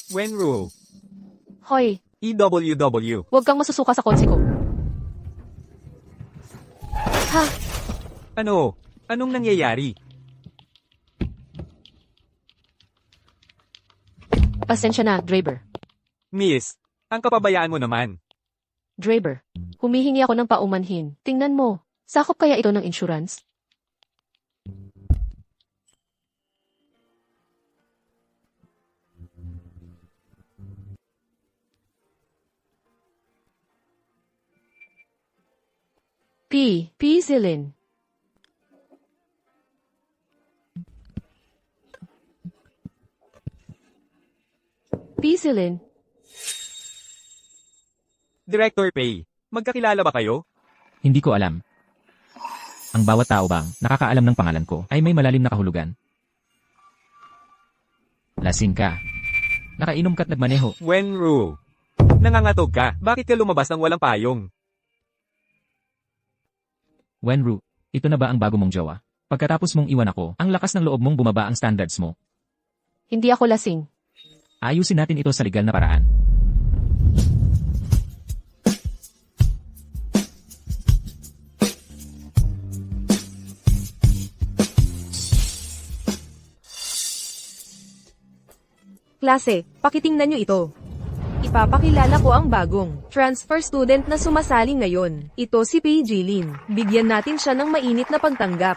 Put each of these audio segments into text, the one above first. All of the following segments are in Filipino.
Wenru. Hoy, EWW. huwag kang masusuka sa kotse ko. Ha? Ano? Anong nangyayari? Pasensya na, Draber. Miss, ang kapabayaan mo naman. Draber, humihingi ako ng paumanhin. Tingnan mo, sakop kaya ito ng insurance? Penicillin. Penicillin. Director Pay, magkakilala ba kayo? Hindi ko alam. Ang bawat tao bang nakakaalam ng pangalan ko ay may malalim na kahulugan. Lasing ka. Nakainom ka't nagmaneho. Wenru. Nangangatog ka. Bakit ka lumabas ng walang payong? Wenru, ito na ba ang bago mong jowa? Pagkatapos mong iwan ako, ang lakas ng loob mong bumaba ang standards mo. Hindi ako lasing. Ayusin natin ito sa legal na paraan. Klase, pakitingnan nyo ito. Ipapakilala ko ang bagong transfer student na sumasali ngayon. Ito si PG Lin. Bigyan natin siya ng mainit na pagtanggap.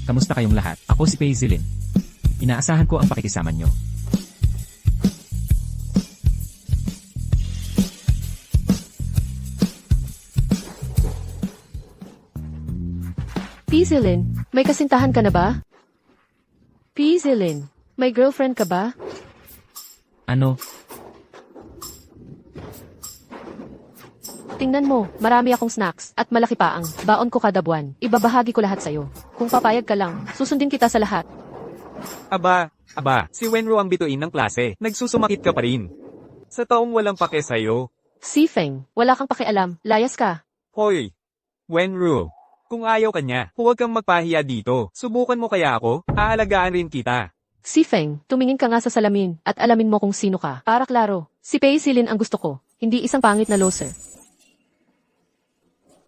Kamusta kayong lahat? Ako si Paislin. Inaasahan ko ang pakikisama nyo. Penicillin, may kasintahan ka na ba? Penicillin, may girlfriend ka ba? Ano? Tingnan mo, marami akong snacks, at malaki pa ang baon ko kada buwan. Ibabahagi ko lahat sa'yo. Kung papayag ka lang, susundin kita sa lahat. Aba, si Wenru ang bituin ng klase. Nagsusumakit ka pa rin. Sa taong walang pake sa'yo. Si Feng, wala kang pakialam, layas ka. Hoy, Wenru. Kung ayaw ka niya, huwag kang magpahiya dito. Subukan mo kaya ako, aalagaan rin kita. Si Feng, tumingin ka nga sa salamin, at alamin mo kung sino ka. Para klaro, si Paislin ang gusto ko, hindi isang pangit na loser.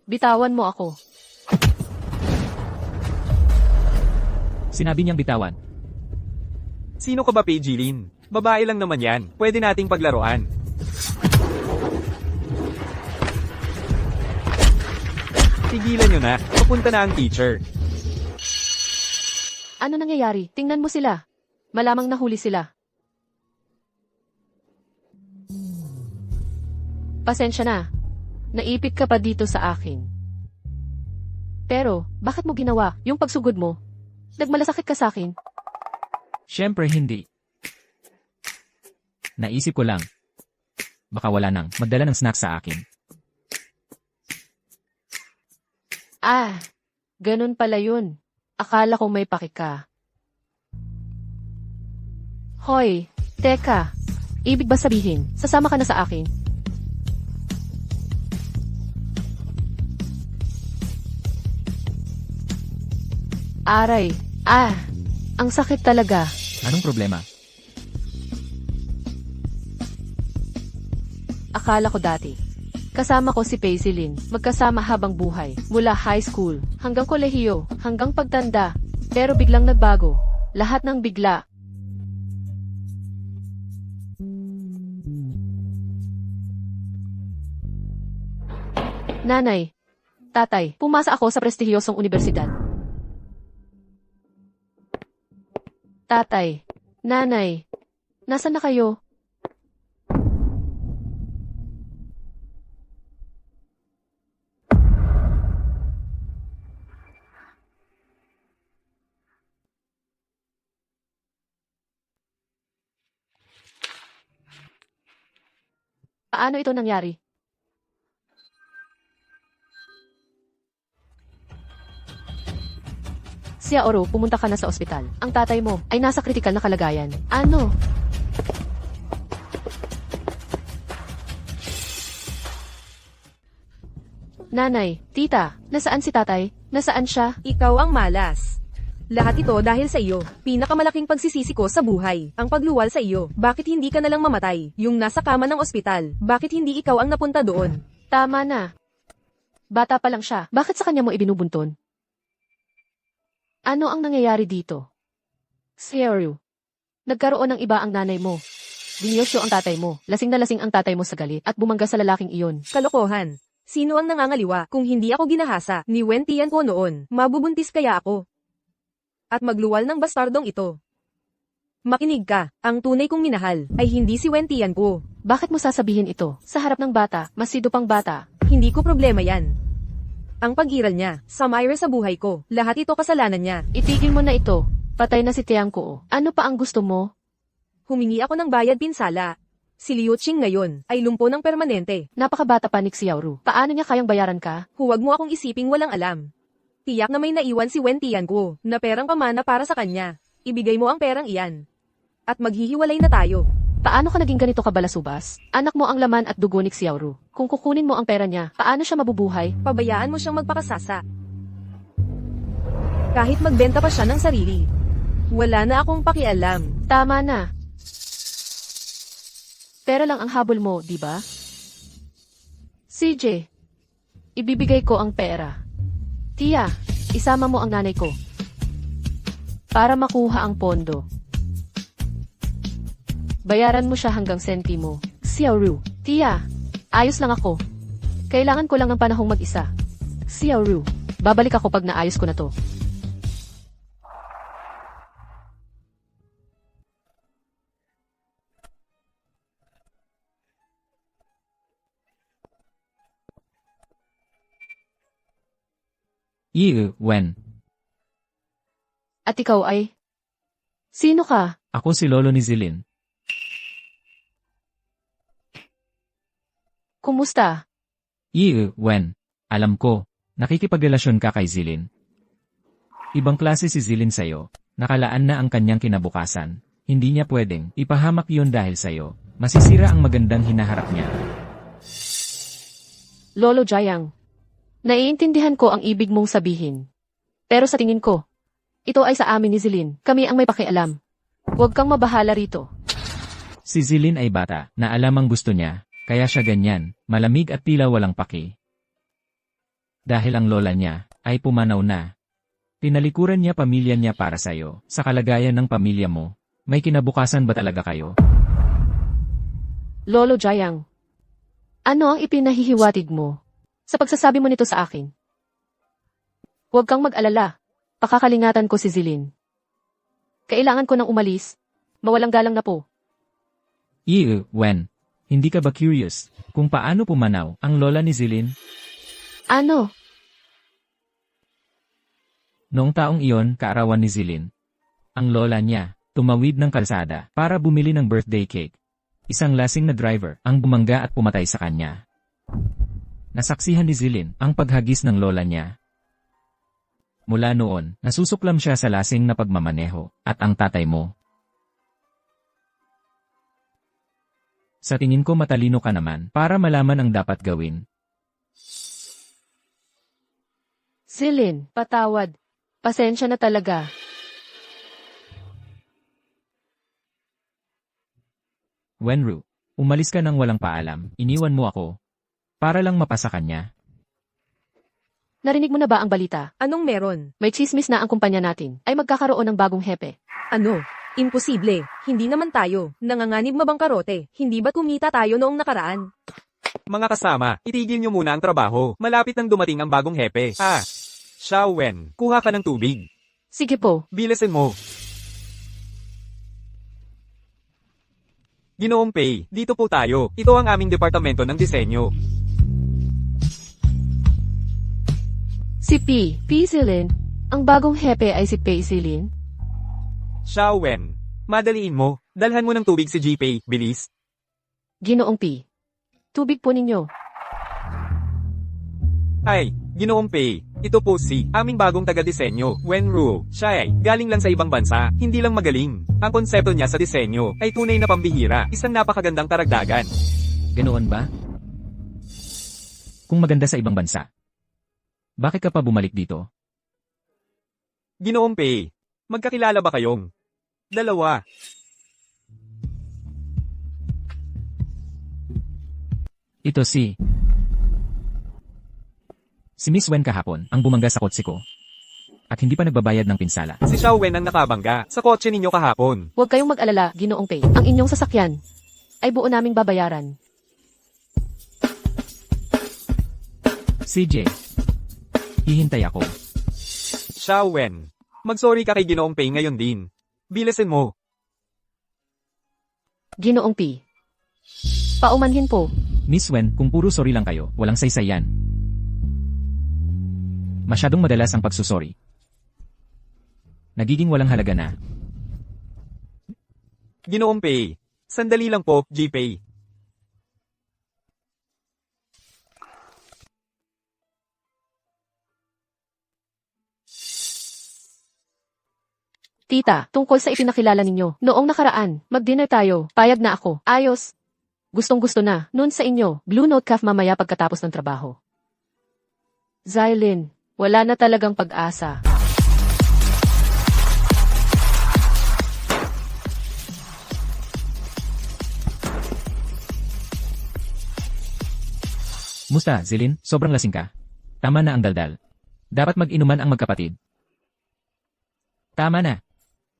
Bitawan mo ako. Sinabi niyang bitawan. Sino ka ba, Pagilin? Babae lang naman yan. Pwede nating paglaruan. Tigilan nyo na. Papunta na ang teacher. Ano nangyayari? Tingnan mo sila. Malamang nahuli sila. Pasensya na. Naipit ka pa dito sa akin. Pero, bakit mo ginawa yung pagsugod mo? Nagmalasakit ka sa akin. Siyempre hindi. Naisip ko lang. Baka wala nang magdala ng snack sa akin. Ah, ganun pala yun. Akala ko may paki ka. Hoy, teka. Ibig ba sabihin, sasama ka na sa akin? Aray, ang sakit talaga. Anong problema? Akala ko dati. Kasama ko si Paislin, magkasama habang buhay, mula high school, hanggang kolehiyo, hanggang pagtanda. Pero biglang nagbago. Lahat ng bigla. Nanay, tatay, pumasa ako sa prestihiyosong universidad. Tatay, nanay, nasaan na kayo? Paano ito nangyari? Sia Oro, pumunta ka na sa ospital. Ang tatay mo ay nasa kritikal na kalagayan. Ano? Nanay, tita, nasaan si tatay? Nasaan siya? Ikaw ang malas. Lahat ito dahil sa iyo. Pinakamalaking pagsisisi ko sa buhay, ang pagluwal sa iyo. Bakit hindi ka nalang mamatay? Yung nasa kama ng ospital, bakit hindi ikaw ang napunta doon? Tama na. Bata pa lang siya. Bakit sa kanya mo ibinubunton? Ano ang nangyayari dito? Seoru. Nagkaroon ng iba ang nanay mo. Dinyosyo ang tatay mo. Lasing na lasing ang tatay mo sa galit at bumangga sa lalaking iyon. Kalokohan. Sino ang nangangaliwa? Kung hindi ako ginahasa ni Wen Tian ko noon, mabubuntis kaya ako. At magluwal ng bastardong ito. Makinig ka, ang tunay kong minahal ay hindi si Wen Tian ko. Bakit mo sasabihin ito? Sa harap ng bata, masido pang bata. Hindi ko problema yan. Ang pag-iral niya, sa Myra sa buhay ko, lahat ito kasalanan niya. Itigil mo na ito. Patay na si Tiang ko. Ano pa ang gusto mo? Humingi ako ng bayad pinsala. Si Liu Qing ngayon ay lumpo ng permanente. Napakabata pa ni Xiaoru. Paano niya kayang bayaran ka? Huwag mo akong isiping walang alam. Tiyak na may naiwan si Wen Tian ko na perang pamana para sa kanya. Ibigay mo ang perang iyan. At maghihiwalay na tayo. Paano ka naging ganito kabalasubas? Anak mo ang laman at dugo ni Xiaoru. Kung kukunin mo ang pera niya, paano siya mabubuhay? Pabayaan mo siyang magpakasasa. Kahit magbenta pa siya ng sarili. Wala na akong pakialam. Tama na. Pera lang ang habol mo, di ba? CJ, ibibigay ko ang pera. Tia, isama mo ang nanay ko. Para makuha ang pondo. Bayaran mo siya hanggang sentimo. Xiaoru, Tia, ayos lang ako. Kailangan ko lang ng panahong mag-isa. Xiaoru, babalik ako pag naayos ko na to. Wen. At ikaw ay? Sino ka? Ako si Lolo ni Zilin. Kumusta? Wen. Alam ko, nakikipagrelasyon ka kay Zilin. Ibang klase si Zilin sa'yo. Nakalaan na ang kanyang kinabukasan. Hindi niya pwedeng ipahamak yun dahil sa'yo. Masisira ang magandang hinaharap niya. Lolo Jayang. Naiintindihan ko ang ibig mong sabihin. Pero sa tingin ko, ito ay sa amin ni Zilin. Kami ang may pakialam. Huwag kang mabahala rito. Si Zilin ay bata na alam ang gusto niya, kaya siya ganyan, malamig at tila walang paki. Dahil ang lola niya ay pumanaw na. Tinalikuran niya pamilya niya para sa'yo. Sa kalagayan ng pamilya mo, may kinabukasan ba talaga kayo? Lolo Jayang. Ano ang ipinahihiwatig mo sa pagsasabi mo nito sa akin? Huwag kang mag-alala. Pakakalingatan ko si Zilin. Kailangan ko nang umalis. Mawalang galang na po. Wen, hindi ka ba curious kung paano pumanaw ang lola ni Zilin? Ano? Noong taong iyon, kaarawan ni Zilin. Ang lola niya, tumawid ng kalsada para bumili ng birthday cake. Isang lasing na driver ang bumangga at pumatay sa kanya. Nasaksihan ni Zilin ang paghagis ng lola niya. Mula noon, nasusuklam siya sa lasing na pagmamaneho at ang tatay mo. Sa tingin ko matalino ka naman para malaman ang dapat gawin. Zilin, patawad. Pasensya na talaga. Wenru, umalis ka nang walang paalam, iniwan mo ako. Para lang mapasa kanya. Narinig mo na ba ang balita? Anong meron? May chismis na ang kumpanya natin ay magkakaroon ng bagong hepe. Ano? Imposible. Hindi naman tayo. Nanganganib mabangkarote. Hindi ba't kumita tayo noong nakaraan? Mga kasama, itigil niyo muna ang trabaho. Malapit nang dumating ang bagong hepe. Xiao Wen, kuha ka ng tubig. Sige po. Bilisin mo. Ginoong Pei, dito po tayo. Ito ang aming departamento ng disenyo. Si P. Zilin. Ang bagong hepe ay si Pei Zilin. Xiao Wen, madaliin mo. Dalhan mo ng tubig si G-Pei, bilis. Ginoong P. Tubig po ninyo. Ay, Ginoong Pei, ito po si aming bagong taga-disenyo, Wen Ruo. Siya ay galing lang sa ibang bansa, hindi lang magaling. Ang konsepto niya sa disenyo ay tunay na pambihira, isang napakagandang karagdagan. Ganoon ba? Kung maganda sa ibang bansa, bakit ka pa bumalik dito? Ginoong Pei, Magkakilala ba kayong dalawa? Ito si Miss Wen kahapon, ang bumangga sa kotse ko. At hindi pa nagbabayad ng pinsala. Si Xiao Wen ang nakabangga sa kotse ninyo kahapon. Huwag kayong mag-alala, Ginoong Pei. Ang inyong sasakyan ay buo naming babayaran. CJ, hihintay ako. Xiao Wen, mag-sorry ka kay Ginoong Pei ngayon din. Bilisin mo. Ginoong Pei. Paumanhin po. Miss Wen, kung puro sorry lang kayo, walang saysay yan. Masyadong madalas ang pagsusorry. Nagiging walang halaga na. Ginoong Pei, sandali lang po, G-Pay. Tita, tungkol sa ipinakilala ninyo. Noong nakaraan, mag-dinner tayo. Payag na ako. Ayos. Gustong-gusto na. Noon sa inyo, Blue Note Cafe mamaya pagkatapos ng trabaho. Zylin, wala na talagang pag-asa. Musta, Zilin? Sobrang lasing ka. Tama na ang daldal. Dapat mag-inuman ang magkapatid. Tama na.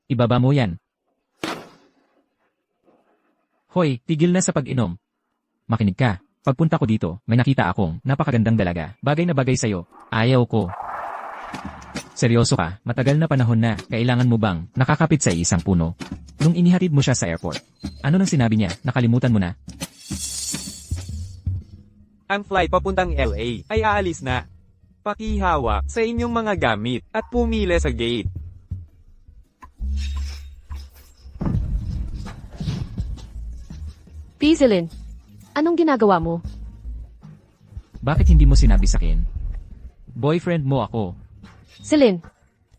Ibaba mo yan. Hoy, tigil na sa pag-inom. Makinig ka. Pagpunta ko dito, may nakita akong napakagandang dalaga. Bagay na bagay sa'yo. Ayaw ko. Seryoso ka, matagal na panahon na. Kailangan mo bang nakakapit sa isang puno? Nung inihatid mo siya sa airport, ano nang sinabi niya? Nakalimutan mo na? Ang flight papuntang LA ay aalis na. Pakihawa sa inyong mga gamit at pumili sa gate. Zylin, anong ginagawa mo? Bakit hindi mo sinabi sa akin? Boyfriend mo ako. Zylin,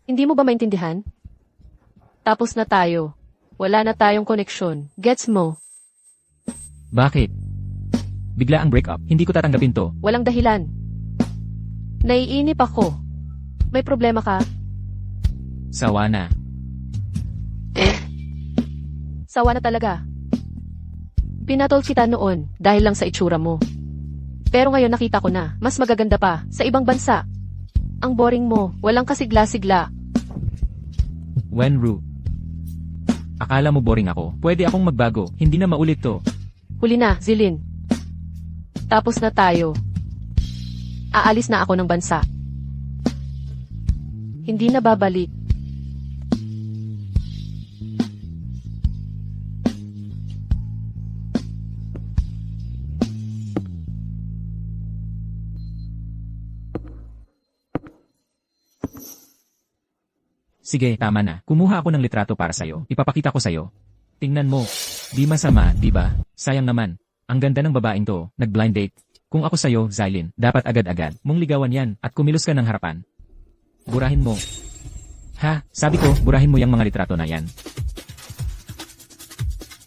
hindi mo ba maintindihan? Tapos na tayo. Wala na tayong koneksyon. Gets mo? Bakit? Bigla ang breakup. Hindi ko tatanggapin to. Walang dahilan. Naiinip ako. May problema ka? Sawa na. Sawa na talaga. Pinatol kita noon dahil lang sa itsura mo. Pero ngayon nakita ko na, mas magaganda pa, sa ibang bansa. Ang boring mo, walang kasigla-sigla. Wenru. Akala mo boring ako. Pwede akong magbago. Hindi na maulit to. Huli na, Zylin. Tapos na tayo. Aalis na ako ng bansa. Hindi na babalik. Sige, tama na. Kumuha ako ng litrato para sa'yo. Ipapakita ko sa'yo. Tingnan mo. Di masama, di ba? Sayang naman. Ang ganda ng babaeng to. Nag-blind date. Kung ako sa'yo, Zylin, dapat agad-agad mong ligawan yan at kumilos ka ng harapan. Burahin mo. Ha? Sabi ko, burahin mo yung mga litrato na yan.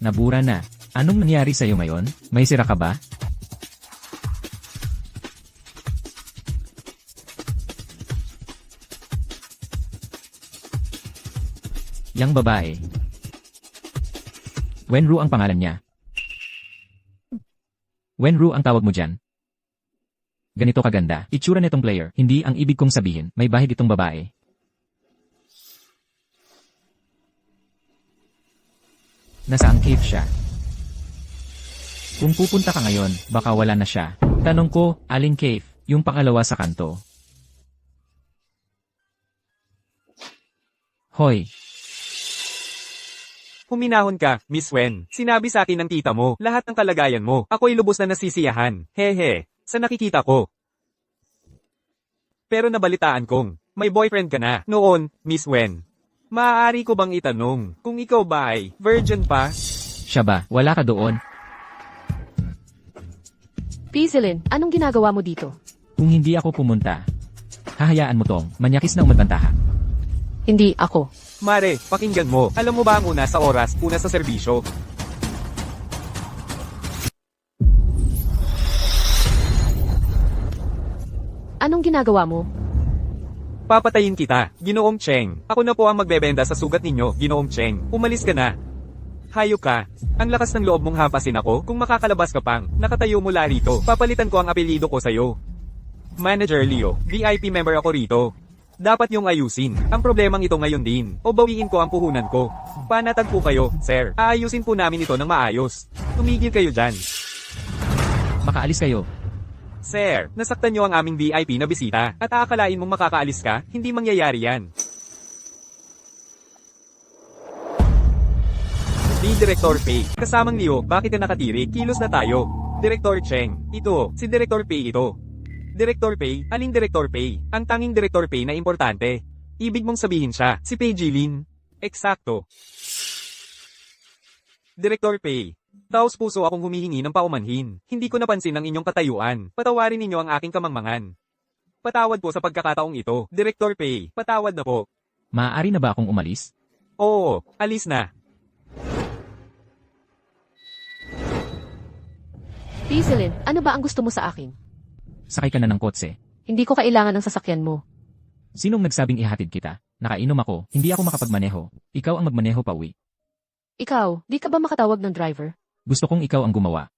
Nabura na. Anong nangyari sa'yo ngayon? May sira ka ba? Yang babae. Wenru ang pangalan niya. Wenru ang tawag mo dyan. Ganito kaganda. Itsura nitong player. Hindi ang ibig kong sabihin. May bahid itong babae. Nasaan cave siya? Kung pupunta ka ngayon, baka wala na siya. Tanong ko, aling cave? Yung pangalawa sa kanto. Hoy. Huminahon ka, Miss Wen. Sinabi sa akin ng tita mo, lahat ng kalagayan mo. Ako'y lubos na nasisiyahan. Hehe, sa nakikita ko. Pero nabalitaan kong, may boyfriend ka na. Noon, Miss Wen. Maaari ko bang itanong, kung ikaw ba ay virgin pa? Siya ba? Wala ka doon? Zylin, anong ginagawa mo dito? Kung hindi ako pumunta, hahayaan mo tong manyakis na umadbantaha. Hindi ako. Mare, pakinggan mo. Alam mo ba ang una sa oras, una sa serbisyo? Anong ginagawa mo? Papatayin kita, Ginoong Cheng. Ako na po ang magbebenta sa sugat ninyo, Ginoong Cheng. Umalis ka na. Hayop ka. Ang lakas ng loob mong hampasin ako kung makakalabas ka pang. Nakatayo mula rito. Papalitan ko ang apelyido ko sa'yo. Manager Leo, VIP member ako rito. Dapat yung ayusin. Ang problemang ito ngayon din. O bawiin ko ang puhunan ko. Panatag po kayo, sir. Aayusin po namin ito ng maayos. Tumigil kayo dyan. Makaalis kayo. Sir, nasaktan niyo ang aming VIP na bisita. At aakalain mong makakaalis ka, hindi mangyayari yan. Di Director Pei. Kasamang Leo, bakit ka nakatiri? Kilos na tayo. Director Cheng. Ito, si Director Pei ito. Director Pei? Aling Director Pei? Ang tanging Director Pei na importante. Ibig mong sabihin siya, si Pei Jilin. Eksakto. Director Pei. Taos puso akong humihingi ng paumanhin. Hindi ko napansin ang inyong katayuan. Patawarin ninyo ang aking kamangmangan. Patawad po sa pagkakataong ito. Director Pei, patawad na po. Maaari na ba akong umalis? Oo, alis na. Zilin, ano ba ang gusto mo sa akin? Sakay ka na ng kotse. Hindi ko kailangan ng sasakyan mo. Sinong nagsabing ihatid kita? Nakainom ako, hindi ako makapagmaneho. Ikaw ang magmaneho pa uwi. Ikaw, di ka ba makatawag ng driver? Gusto kong ikaw ang gumawa.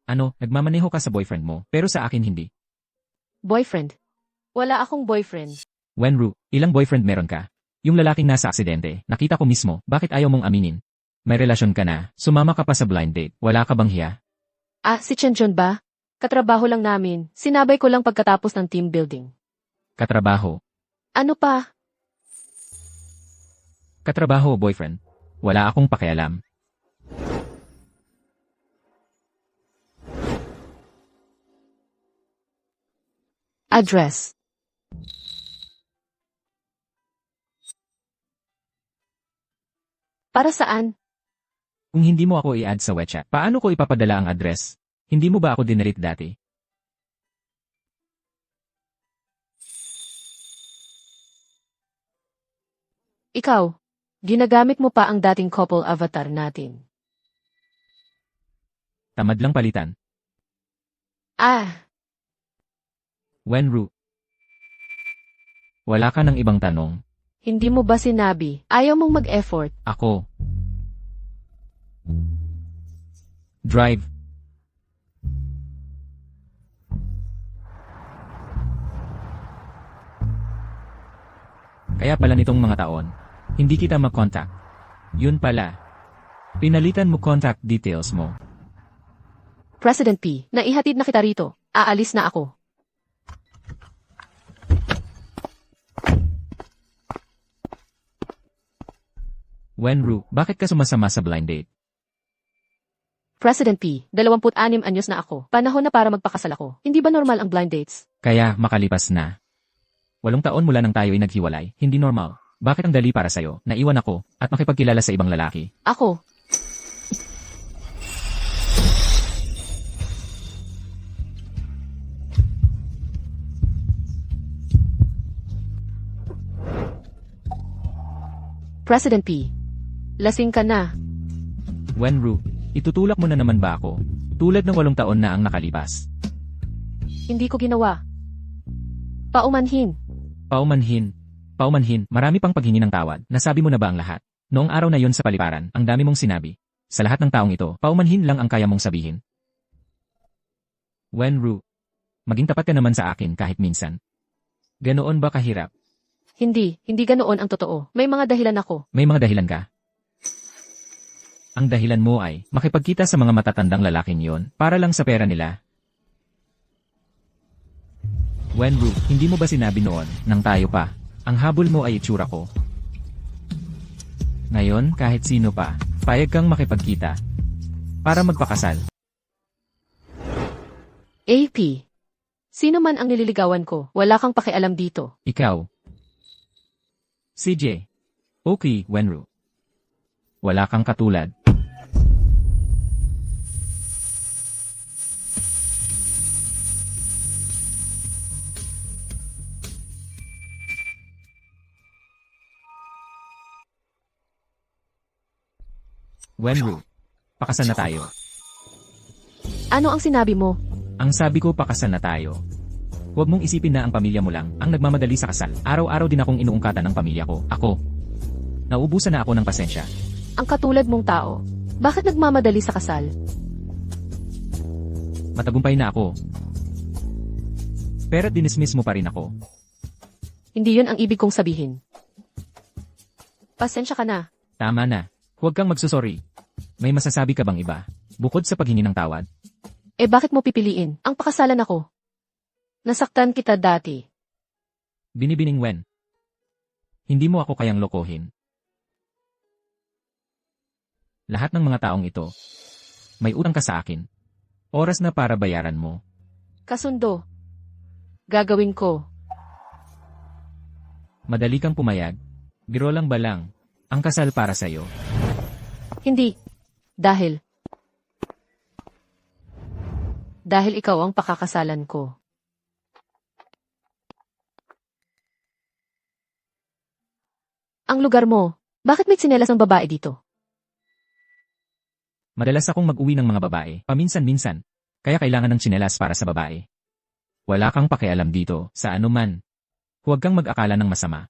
Ano, nagmamaneho ka sa boyfriend mo, pero sa akin hindi. Boyfriend? Wala akong boyfriend. Wenru, ilang boyfriend meron ka? Yung lalaking nasa aksidente, nakita ko mismo, bakit ayaw mong aminin? May relasyon ka na, sumama ka pa sa blind date, wala ka bang hiya? Ah, si Chen Jun ba? Katrabaho lang namin. Sinabay ko lang pagkatapos ng team building. Katrabaho. Ano pa? Katrabaho o boyfriend? Wala akong pakialam. Address. Para saan? Kung hindi mo ako i-add sa WeChat, paano ko ipapadala ang address? Hindi mo ba ako dinerit dati? Ikaw, ginagamit mo pa ang dating couple avatar natin. Tamad lang palitan. Ah, Wenru. Wala ka ng ibang tanong. hindi mo ba sinabi? Ayaw mong mag-effort. Ako. Drive. Kaya pala nitong mga taon, hindi kita mag-contact. Yun pala. Pinalitan mo contact details mo. President P, naihatid na kita rito. Aalis na ako. Wenru, bakit ka sumasama sa blind date? President P, 26 anyos na ako. Panahon na para magpakasal ako. Hindi ba normal ang blind dates? Kaya makalipas na. 8 taon mula nang tayo ay naghiwalay, hindi normal. Bakit ang dali para sa'yo, naiwan ako, at makipagkilala sa ibang lalaki? Ako. President P, lasing ka na. Wenru, itutulak mo na naman ba ako? Tulad ng 8 taon na ang nakalipas. Hindi ko ginawa. Paumanhin. Paumanhin, marami pang paghingi ng tawad, nasabi mo na ba ang lahat? Noong araw na yon sa paliparan, ang dami mong sinabi. Sa lahat ng taong ito, paumanhin lang ang kaya mong sabihin. Wenru, maging tapat ka naman sa akin kahit minsan. Ganoon ba kahirap? Hindi ganoon ang totoo. May mga dahilan ako. May mga dahilan ka? Ang dahilan mo ay makipagkita sa mga matatandang lalaking yon para lang sa pera nila. Wenru, hindi mo ba sinabi noon, nang tayo pa, ang habol mo ay itsura ko? Ngayon, kahit sino pa, payag kang makipagkita. Para magpakasal. AP, sino man ang nililigawan ko, wala kang pakialam dito. Ikaw. CJ. Okay, Wenru. Wala kang katulad. Wenru, pakasal na tayo. Ano ang sinabi mo? Ang sabi ko pakasal na tayo. Huwag mong isipin na ang pamilya mo lang ang nagmamadali sa kasal. Araw-araw din akong inuungkatan ng pamilya ko. Ako. Nauubusan na ako ng pasensya. Ang katulad mong tao. Bakit nagmamadali sa kasal? Matagumpay na ako. Pero dinismiss mo pa rin ako. Hindi yun ang ibig kong sabihin. Pasensya ka na. Tama na. Huwag kang magsusorry. May masasabi ka bang iba? Bukod sa paghingi ng tawad? Eh bakit mo pipiliin? Ang pakasalan ako. Nasaktan kita dati. Binibining Wen. Hindi mo ako kayang lokohin. Lahat ng mga taong ito, may utang ka sa akin. Oras na para bayaran mo. Kasundo. Gagawin ko. Madali kang pumayag. Biro lang ba lang? Ang kasal para sa'yo. Hindi. Dahil ikaw ang pakakasalan ko. Ang lugar mo, bakit may tsinelas ng babae dito? Madalas akong mag-uwi ng mga babae, paminsan-minsan. Kaya kailangan ng tsinelas para sa babae. Wala kang pakialam dito, sa ano man. Huwag kang mag-akala ng masama.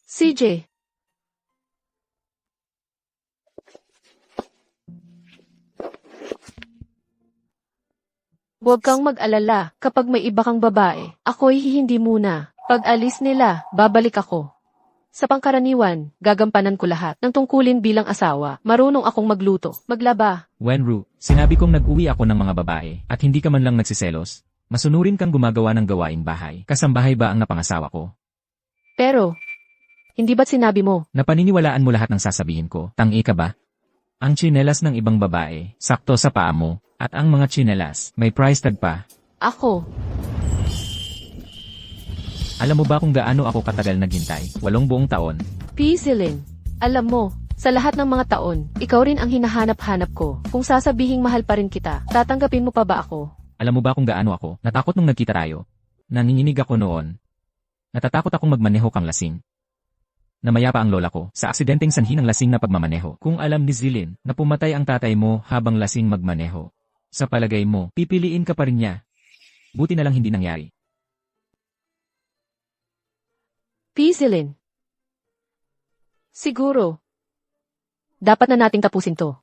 CJ. Huwag kang mag-alala kapag may iba kang babae. Ako'y hindi muna. Pag alis nila, babalik ako. Sa pangkaraniwan, gagampanan ko lahat ng tungkulin bilang asawa. Marunong akong magluto, maglaba. Wenru, sinabi kong nag-uwi ako ng mga babae at hindi ka man lang nagsiselos. Masunurin kang gumagawa ng gawaing bahay. Kasambahay ba ang napangasawa ko? Pero, hindi ba't sinabi mo? Napaniniwalaan mo lahat ng sasabihin ko? Tangi ka ba? Ang tsinelas ng ibang babae, sakto sa paa mo, at ang mga tsinelas, may price tag pa. Ako, Alam mo ba kung gaano ako katagal naghintay? 8 buong taon. Pisilin. Alam mo, sa lahat ng mga taon, ikaw rin ang hinahanap-hanap ko. Kung sasabihing mahal pa rin kita, tatanggapin mo pa ba ako? Alam mo ba kung gaano ako? Natakot nung nagkita tayo. Nanginginig ako noon. Natatakot akong magmaneho kang lasing. Namaya pa ang lola ko sa aksidenteng sanhi ng lasing na pagmamaneho. Kung alam ni Zilin na pumatay ang tatay mo habang lasing magmaneho, sa palagay mo, pipiliin ka pa rin niya. Buti na lang hindi nangyari. Pisilin. Siguro. Dapat na nating tapusin to.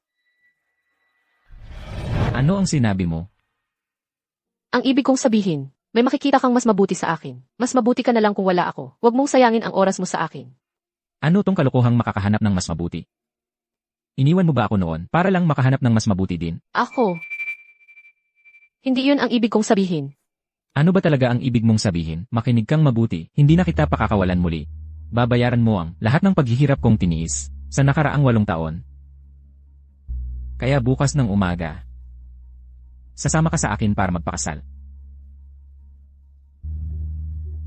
Ano ang sinabi mo? Ang ibig kong sabihin, may makikita kang mas mabuti sa akin. Mas mabuti ka na lang kung wala ako. Huwag mong sayangin ang oras mo sa akin. Ano tong kalokohang makakahanap ng mas mabuti? Iniwan mo ba ako noon para lang makahanap ng mas mabuti din? Ako. Hindi yun ang ibig kong sabihin. Ano ba talaga ang ibig mong sabihin? Makinig kang mabuti, hindi na kita pakakawalan muli. Babayaran mo ang lahat ng paghihirap kong tiniis sa nakaraang 8 taon. Kaya bukas ng umaga, sasama ka sa akin para magpakasal.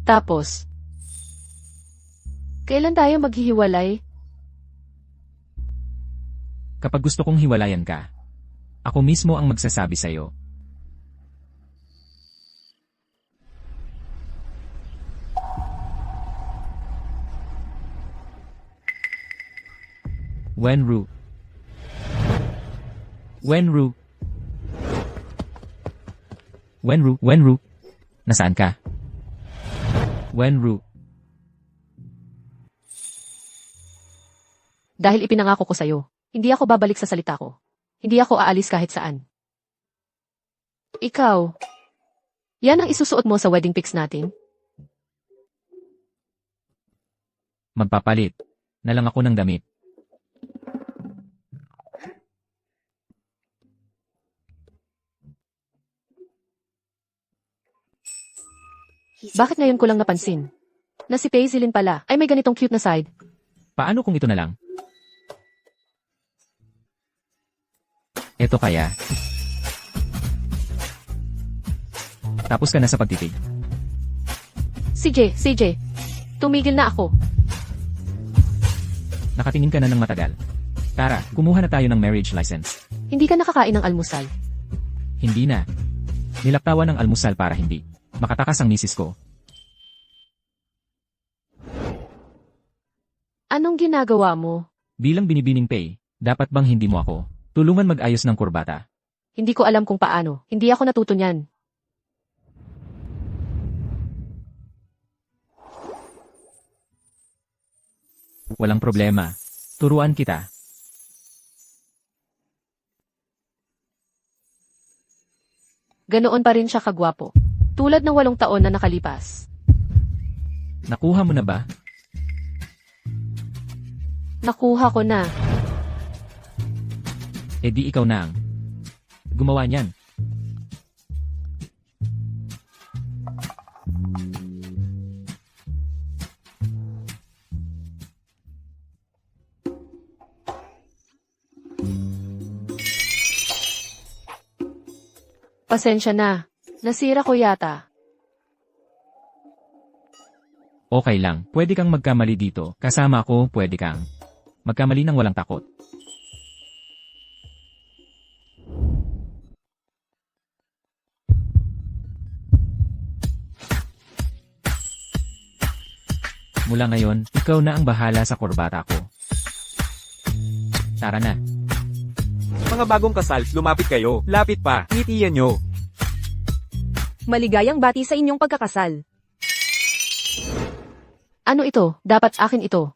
Tapos, kailan tayo maghihiwalay? Kapag gusto kong hiwalayan ka, ako mismo ang magsasabi sa'yo. Wenru. Wenru. Wenru, Wenru. Nasaan ka? Wenru. Dahil ipinangako ko sa'yo, hindi ako babalik sa salita ko. Hindi ako aalis kahit saan. Ikaw, yan ang isusuot mo sa wedding pics natin? Magpapalit na lang ako ng damit. Bakit ngayon ko lang napansin? Na si Paisley pala ay may ganitong cute na side. Paano kung ito na lang? Eto kaya. Tapos ka na sa pagtitig. CJ, tumigil na ako. Nakatingin ka na ng matagal. Tara, kumuha na tayo ng marriage license. Hindi ka nakakain ng almusal. Hindi na. Nilaktawan ng almusal para hindi makatakas ang misis ko. Anong ginagawa mo? Bilang binibining pay, dapat bang hindi mo ako tulungan mag-ayos ng kurbata? Hindi ko alam kung paano. Hindi ako natuto niyan. Walang problema. Turuan kita. Ganoon pa rin siya kagwapo. Tulad ng 8 taon na nakalipas. Nakuha mo na ba? Nakuha ko na. E di ikaw na ang gumawa niyan. Pasensya na. Nasira ko yata. Okay lang, pwede kang magkamali dito. Kasama ako, pwede kang magkamali ng walang takot. Mula ngayon, ikaw na ang bahala sa kurbata ko. Tara na. Mga bagong kasal, lumapit kayo. Lapit pa, ngitian nyo. Maligayang bati sa inyong pagkakasal. Ano ito? Dapat akin ito.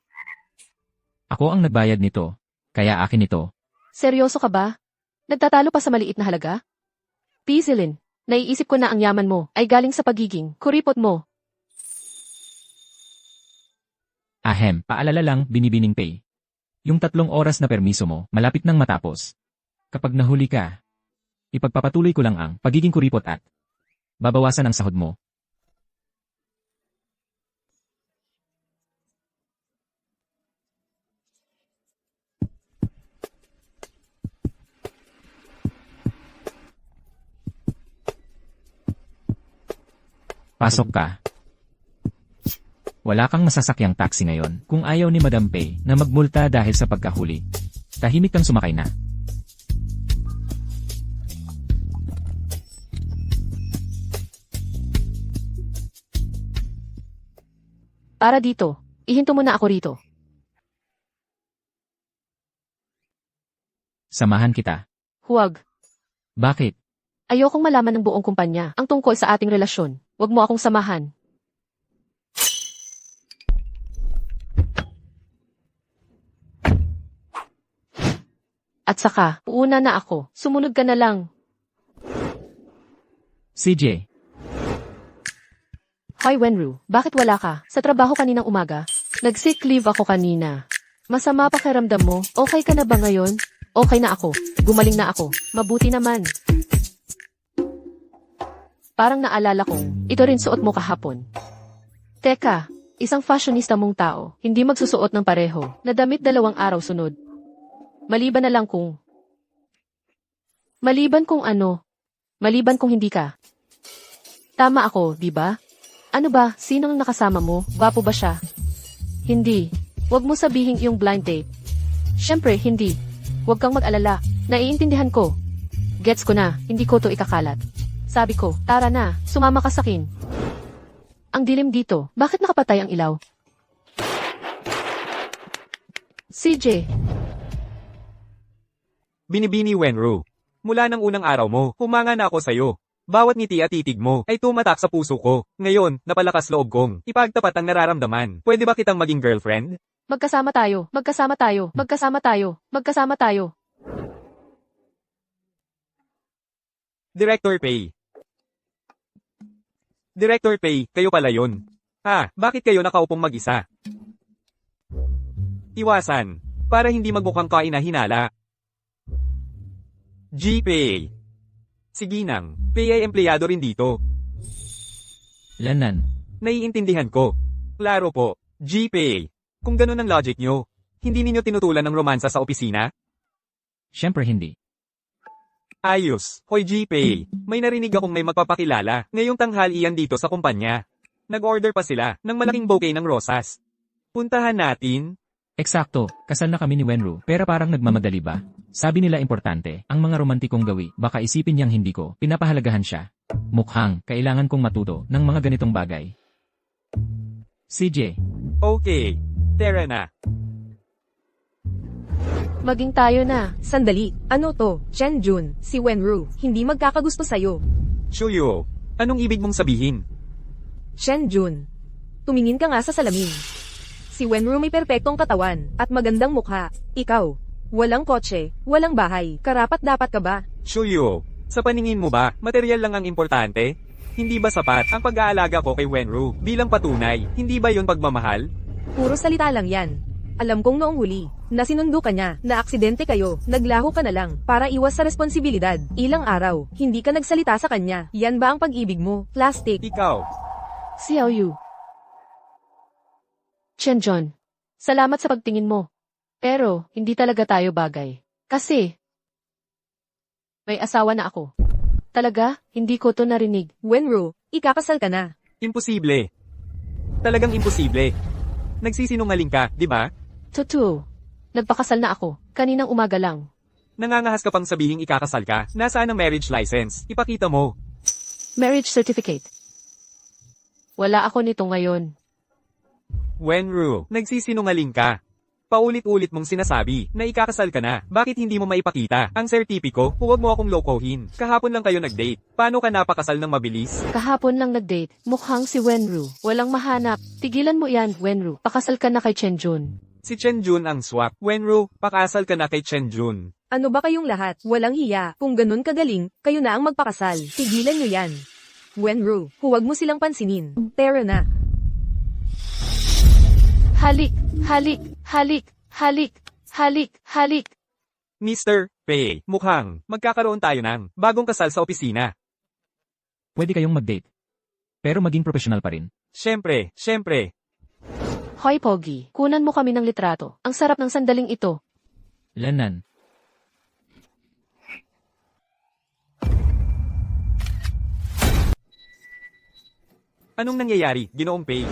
Ako ang nagbayad nito. Kaya akin ito. Seryoso ka ba? Nagtatalo pa sa maliit na halaga? Pizilin, naiisip ko na ang yaman mo ay galing sa pagiging kuripot mo. Ahem, paalala lang, binibining pay. Yung 3 oras na permiso mo, malapit nang matapos. Kapag nahuli ka, ipagpapatuloy ko lang ang pagiging kuripot at babawasan ang sahod mo. Pasok ka. Wala kang masasakyang taxi ngayon kung ayaw ni Madam Pay na magmulta dahil sa pagkahuli. Tahimik kang sumakay na. Para dito, ihinto mo na ako rito. Samahan kita. Huwag. Bakit? Ayokong malaman ng buong kumpanya ang tungkol sa ating relasyon. Huwag mo akong samahan. At saka, uuna na ako. Sumunod ka na lang. CJ, Hoy Wenru, bakit wala ka? Sa trabaho kaninang umaga? Nag-sick leave ako kanina. Masama pakiramdam mo? Okay ka na ba ngayon? Okay na ako. Gumaling na ako. Mabuti naman. Parang naalala kong, ito rin suot mo kahapon. Teka, isang fashionista mong tao, hindi magsusuot ng pareho, na damit 2 araw sunod. Maliban na lang kung... Maliban kung ano? Maliban kung hindi ka. Tama ako, di ba? Ano ba, sino ang nakasama mo? Gwapo ba siya? Hindi. Huwag mo sabihing yung blind date. Siyempre, hindi. Huwag kang mag-alala. Naiintindihan ko. Gets ko na, hindi ko to ikakalat. Sabi ko, tara na, sumama ka sa akin. Ang dilim dito, bakit nakapatay ang ilaw? CJ, Binibini Wenru. Mula ng unang araw mo, humanga na ako sa'yo. Bawat ngiti at titig mo ay tumatak sa puso ko. Ngayon, napalakas loob kong ipagtapat ang nararamdaman. Pwede ba kitang maging girlfriend? magkasama tayo, magkasama tayo, magkasama tayo, magkasama tayo. Director Pay. Director Pay, kayo pala yun. Ha, bakit kayo nakaupong mag-isa? Iwasan, para hindi magmukhang kainahinala. GPay. Sige nang, Pay ay empleyado rin dito. Lanan. Naiintindihan ko. Klaro po, GPay. Kung ganun ang logic nyo, hindi ninyo tinutulan ng romansa sa opisina? Siyempre hindi. Ayos, hoy GPay. May narinig akong may magpapakilala ngayong tanghalian dito sa kumpanya. Nag-order pa sila ng malaking bouquet ng rosas. Puntahan natin. Eksakto, kasal na kami ni Wenru, pero parang nagmamadali ba? Sabi nila importante, ang mga romantikong gawi, baka isipin niyang hindi ko, pinapahalagahan siya. Mukhang, kailangan kong matuto ng mga ganitong bagay. CJ, Okay, tara na. Maging tayo na. Sandali, ano to? Chenjun, si Wenru, hindi magkakagusto sa'yo. Shuyo, anong ibig mong sabihin? Chenjun, tumingin ka nga sa salamin. Si Wenru may perpektong katawan, at magandang mukha. Ikaw, walang kotse, walang bahay, karapat-dapat ka ba? Shuyo, sa paningin mo ba, material lang ang importante? Hindi ba sapat ang pag-aalaga ko kay Wenru bilang patunay? Hindi ba yun pagmamahal? Puro salita lang yan. Alam kong noong huli, na sinundo ka niya, na aksidente kayo, naglaho ka na lang, para iwas sa responsibilidad. Ilang araw, hindi ka nagsalita sa kanya. Yan ba ang pag-ibig mo? Plastic. Ikaw, Xiao Yu. Chen John. Salamat sa pagtingin mo. Pero, hindi talaga tayo bagay. Kasi, may asawa na ako. Talaga, hindi ko to narinig. Wenru, ikakasal ka na. imposible. Talagang imposible. Nagsisinungaling ka, di ba? Totoo. Nagpakasal na ako. Kaninang umaga lang. Nangangahas ka pang sabihing ikakasal ka. Nasaan ang marriage license? Ipakita mo. Marriage certificate. Wala ako nito ngayon. Wenru, nagsisinungaling ka. Paulit-ulit mong sinasabi na ikakasal ka na. Bakit hindi mo maipakita ang sertipiko? Huwag mo akong lokohin. Kahapon lang kayo nag-date. Paano ka napakasal ng mabilis? Kahapon lang nag-date. Mukhang si Wenru. Walang mahanap. Tigilan mo yan, Wenru. Pakasal ka na kay Chen Jun. Si Chen Jun ang swak. Wenru, pakasal ka na kay Chen Jun. Ano ba kayong lahat? Walang hiya. Kung ganun kagaling, kayo na ang magpakasal. Tigilan nyo yan. Wenru, huwag mo silang pansinin. Tara na. Halik, halik, halik, halik, halik, halik. Mr. Pei, mukhang magkakaroon tayo ng bagong kasal sa opisina. Pwede kayong mag-date. Pero maging professional pa rin. Siyempre, siyempre. Hoy Pogi, kunan mo kami ng litrato. Ang sarap ng sandaling ito. Lanan. Anong nangyayari, Ginoong Pei?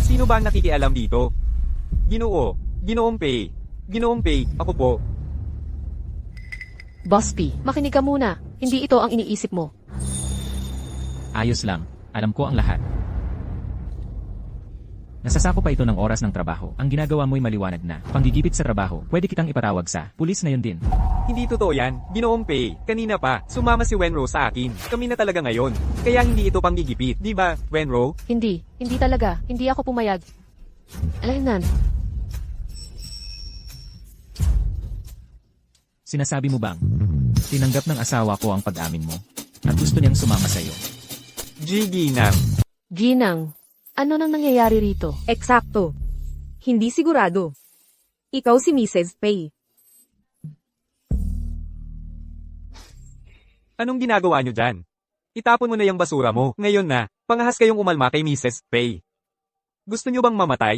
Sino ba ang nakikialam dito? Ginoong Pei. Ginoong Pei, ako po. Boss P, makinig ka muna. Hindi ito ang iniisip mo. Ayos lang. Alam ko ang lahat. Nasasako pa ito ng oras ng trabaho. Ang ginagawa mo'y maliwanag na. Panggigipit sa trabaho, pwede kitang ipatawag sa pulis ngayon din. Hindi totoo yan, Ginoong Pei. Kanina pa, sumama si Wenro sa akin. Kami na talaga ngayon. Kaya hindi ito panggigipit, di ba, Wenro? Hindi talaga. Hindi ako pumayag. Alainan, Sinasabi mo bang, tinanggap ng asawa ko ang pag-amin mo, at gusto niyang sumama sa'yo? Ginang. Ginang, ano nang nangyayari rito? Eksakto. Hindi sigurado. Ikaw si Mrs. Pei. Anong ginagawa nyo dyan? Itapon mo na yung basura mo. Ngayon na, pangahas kayong umalma kay Mrs. Pei. Gusto nyo bang mamatay?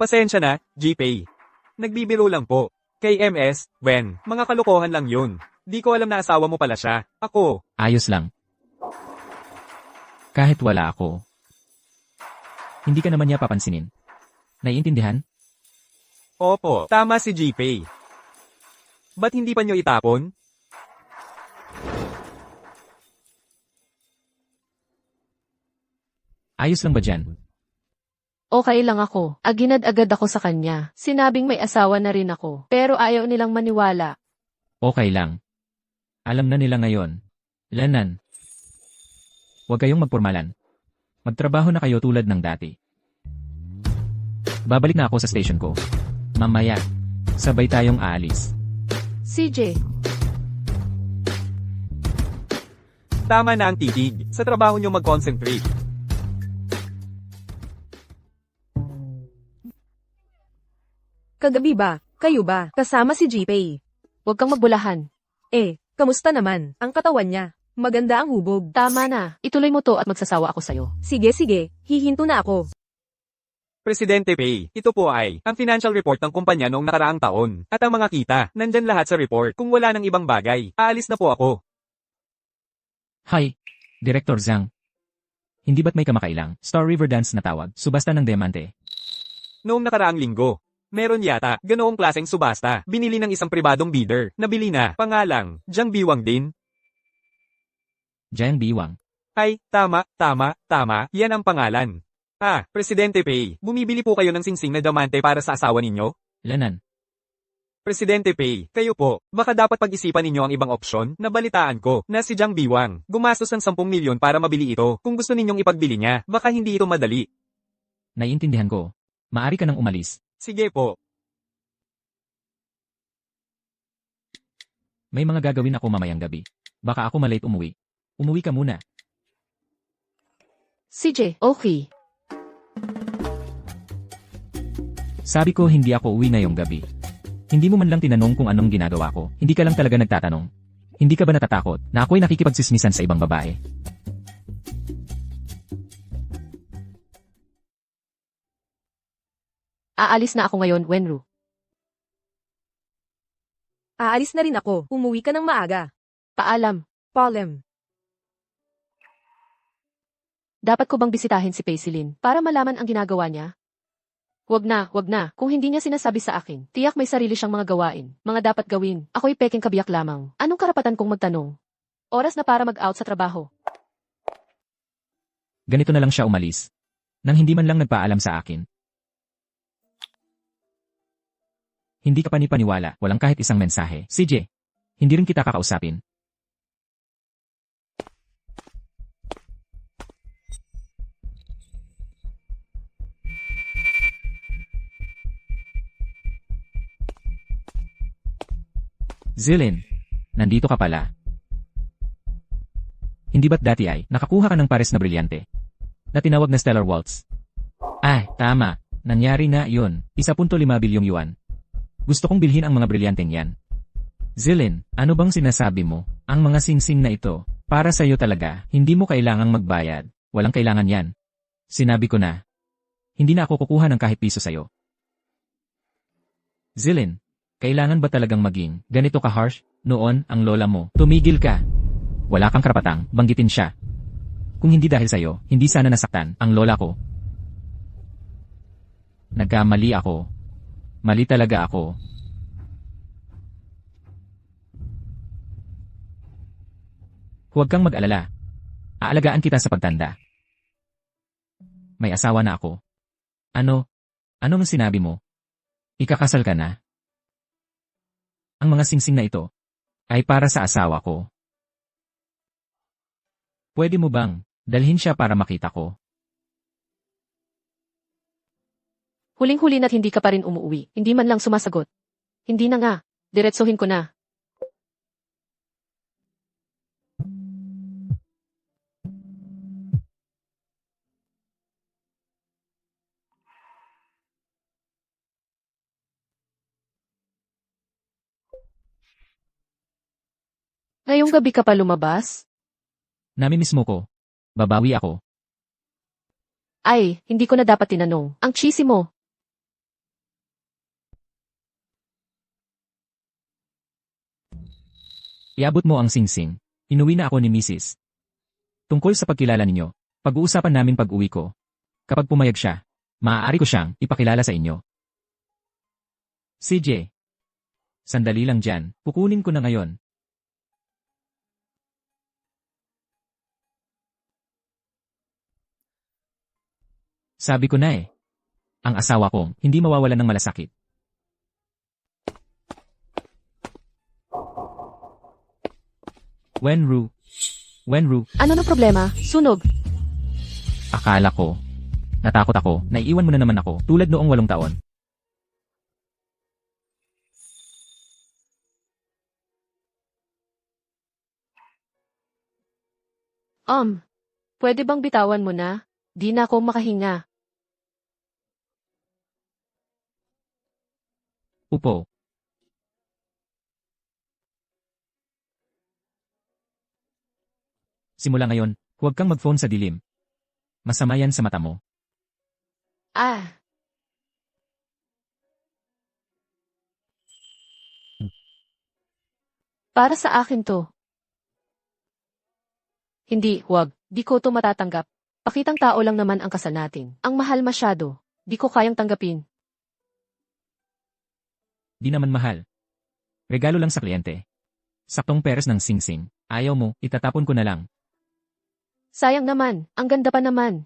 Pasensya na, G-Pei. Nagbibiro lang po. Kay MS, Wen, mga kalokohan lang yun. Di ko alam na asawa mo pala siya. Ako. Ayos lang. Kahit wala ako. Hindi ka naman niya papansinin. Naiintindihan? Opo, tama si G-Pei. Ba't hindi pa nyo itapon? Ayos lang ba dyan? Okay lang ako. Aginad-agad ako sa kanya. Sinabing may asawa na rin ako. Pero ayaw nilang maniwala. Okay lang. Alam na nila ngayon. Lanan. Huwag kayong magpormalan. Magtrabaho na kayo tulad ng dati. Babalik na ako sa station ko. Mamaya. Sabay tayong aalis. CJ, Tama na ang titig. Sa trabaho nyo mag-concentrate. Kagabi ba? Kayo ba? Kasama si G-Pei. huwag kang magbulahan. Kamusta naman? Ang katawan niya. Maganda ang hubog. Tama na. Ituloy mo to at magsasawa ako sa'yo. Sige. Hihinto na ako. Presidente Pei, ito po ay ang financial report ng kumpanya noong nakaraang taon. At ang mga kita, nandyan lahat sa report. Kung wala ng ibang bagay, aalis na po ako. Hi, Director Zhang. Hindi ba't may kamakailang Star River Dance na tawag? Subasta ng diamante. Noong nakaraang linggo, meron yata ganoong klaseng subasta. Binili ng isang pribadong bidder. Nabili na. Pangalang, Jiang Biwang din. Jiang Biwang. Ay, tama. Yan ang pangalan. Presidente Pei, bumibili po kayo ng singsing na diamante para sa asawa ninyo? Lanan. Presidente Pei, kayo po, baka dapat pag-isipan ninyo ang ibang opsyon. Nabalitaan ko na si Jiang Biwang gumastos ng 10 milyon para mabili ito. Kung gusto ninyong ipagbili niya, baka hindi ito madali. Naiintindihan ko. Maari ka nang umalis. Sige po. May mga gagawin ako mamayang gabi. Baka ako malate umuwi. Umuwi ka muna. CJ, okay. Sabi ko hindi ako uwi ngayong gabi. Hindi mo man lang tinanong kung anong ginagawa ko. Hindi ka lang talaga nagtatanong. Hindi ka ba natatakot na ako'y nakikipagsismisan sa ibang babae? Aalis na ako ngayon, Wenru. Aalis na rin ako. Umuwi ka ng maaga. Paalam. Polem. Dapat ko bang bisitahin si Paislin para malaman ang ginagawa niya? Wag na, wag na. Kung hindi niya sinasabi sa akin, tiyak may sarili siyang mga gawain, mga dapat gawin. Ako'y peking kabiyak lamang. Anong karapatan kong magtanong? Oras na para mag-out sa trabaho. Ganito na lang siya umalis. Nang hindi man lang nagpaalam sa akin. Hindi ka panipaniwala, walang kahit isang mensahe. CJ, hindi rin kita kakausapin. Zilin, nandito ka pala. Hindi ba't dati ay nakakuha ka ng pares na brilyante? Na tinawag na Stellar Waltz? Ay, tama. Nangyari na yun. 1.5 bilyong yuan. Gusto kong bilhin ang mga brilyanteng yan. Zilin, ano bang sinasabi mo? Ang mga singsing na ito, para sa'yo talaga, hindi mo kailangang magbayad. Walang kailangan yan. Sinabi ko na. Hindi na ako kukuha ng kahit piso sa'yo. Zilin, kailangan ba talagang maging ganito ka-harsh? Noon, ang lola mo, tumigil ka. Wala kang karapatang banggitin siya. Kung hindi dahil sa'yo, hindi sana nasaktan ang lola ko. Nagkamali ako. Mali talaga ako. Huwag kang mag-alala. Aalagaan kita sa pagtanda. May asawa na ako. Ano? Ano ang sinabi mo? Ikakasal ka na? Ang mga singsing na ito ay para sa asawa ko. Pwede mo bang dalhin siya para makita ko? Huling-huli na't hindi ka pa rin umuwi. Hindi man lang sumasagot. Hindi na nga. Diretsuhin ko na. Ngayong gabi ka pa lumabas? Namimiss mo ko. Babawi ako. Ay, hindi ko na dapat tinanong. Ang cheesy mo. Iabot mo ang singsing. Inuwi na ako ni Mrs. Tungkol sa pagkilala ninyo, pag-uusapan namin pag-uwi ko. Kapag pumayag siya, maaari ko siyang ipakilala sa inyo. CJ. Sandali lang dyan, kukunin ko na ngayon. Sabi ko na eh. Ang asawa kong hindi mawawalan ng malasakit. Wenru. Wenru, Ano na problema? Sunog. akala ko. Natakot ako, naiiwan mo na naman ako, tulad noong 8 taon. Pwede bang bitawan mo na? Di na ako makahinga. Upo. Simula ngayon, huwag kang mag-phone sa dilim. Masama yan sa mata mo. Ah. Para sa akin to. Hindi, wag. Di ko to matatanggap. Pakitang tao lang naman ang kasal natin. Ang mahal masyado. Di ko kayang tanggapin. Di naman mahal. Regalo lang sa kliyente. Saktong peres ng singsing. Ayaw mo, itatapon ko na lang. Sayang naman. Ang ganda pa naman.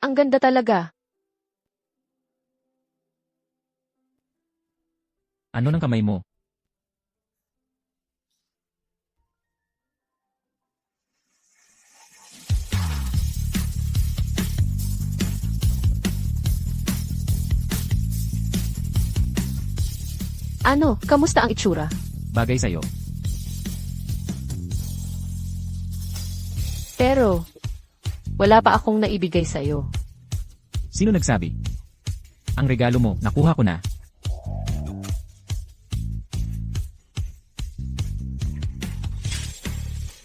Ang ganda talaga. Ano ng kamay mo? Ano, kamusta ang itsura? Bagay sa'yo. Pero, wala pa akong naibigay sa'yo. Sino nagsabi? Ang regalo mo, nakuha ko na.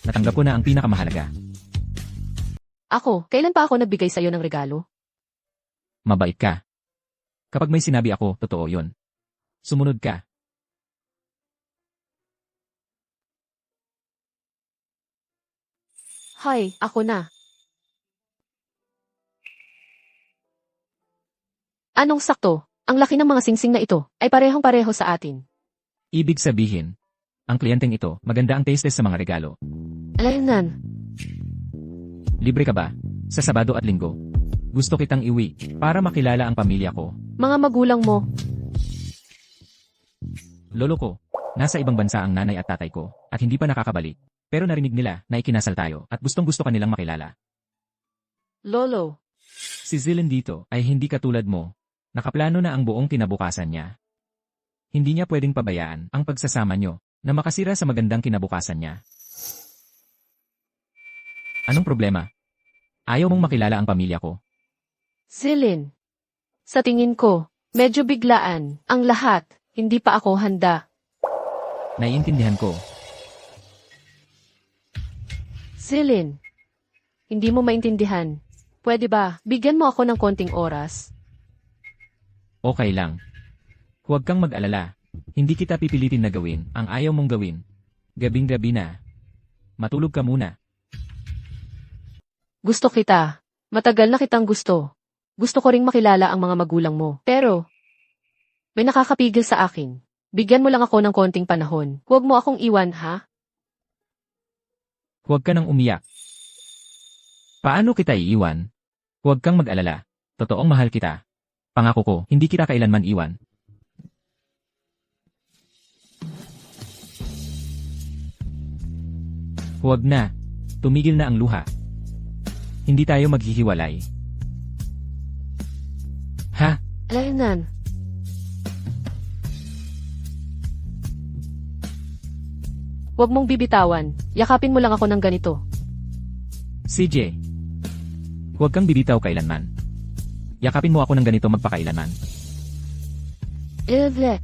Natanggap ko na ang pinakamahalaga. Ako, kailan pa ako nagbigay sa'yo ng regalo? Mabait ka. Kapag may sinabi ako, totoo yon. Sumunod ka. Hay, ako na. Anong sakto? Ang laki ng mga singsing na ito ay parehong-pareho sa atin. Ibig sabihin, ang kliyenteng ito, maganda ang taste test sa mga regalo. Alaynan, Libre ka ba? Sa Sabado at Linggo. Gusto kitang iwi, para makilala ang pamilya ko. mga magulang mo, Lolo ko, nasa ibang bansa ang nanay at tatay ko, at hindi pa nakakabalik. Pero narinig nila na ikinasal tayo at gustong-gusto kanilang makilala. lolo, Si Zilin dito ay hindi katulad mo. Nakaplano na ang buong kinabukasan niya. Hindi niya pwedeng pabayaan ang pagsasama nyo na makasira sa magandang kinabukasan niya. Anong problema? Ayaw mong makilala ang pamilya ko. Zilin. Sa tingin ko, medyo biglaan ang lahat. Hindi pa ako handa. Naiintindihan ko. Zilin. Hindi mo maintindihan. Pwede ba, bigyan mo ako ng konting oras? Okay lang. Huwag kang mag-alala. Hindi kita pipilitin na gawin ang ayaw mong gawin. Gabing-gabi na. Matulog ka muna. Gusto kita. Matagal na kitang gusto. Gusto ko ring makilala ang mga magulang mo. Pero, may nakakapigil sa akin. Bigyan mo lang ako ng konting panahon. Huwag mo akong iwan, ha? Huwag ka nang umiyak. Paano kita iiwan? Huwag kang mag-alala. Totoong mahal kita. Pangako ko, hindi kita kailanman iwan. Huwag na. Tumigil na ang luha. Hindi tayo maghihiwalay. Ha? Alaynan. Huwag mong bibitawan. Yakapin mo lang ako ng ganito. CJ. Huwag kang bibitaw kailanman. Yakapin mo ako ng ganito magpakailanman. Ilvlek.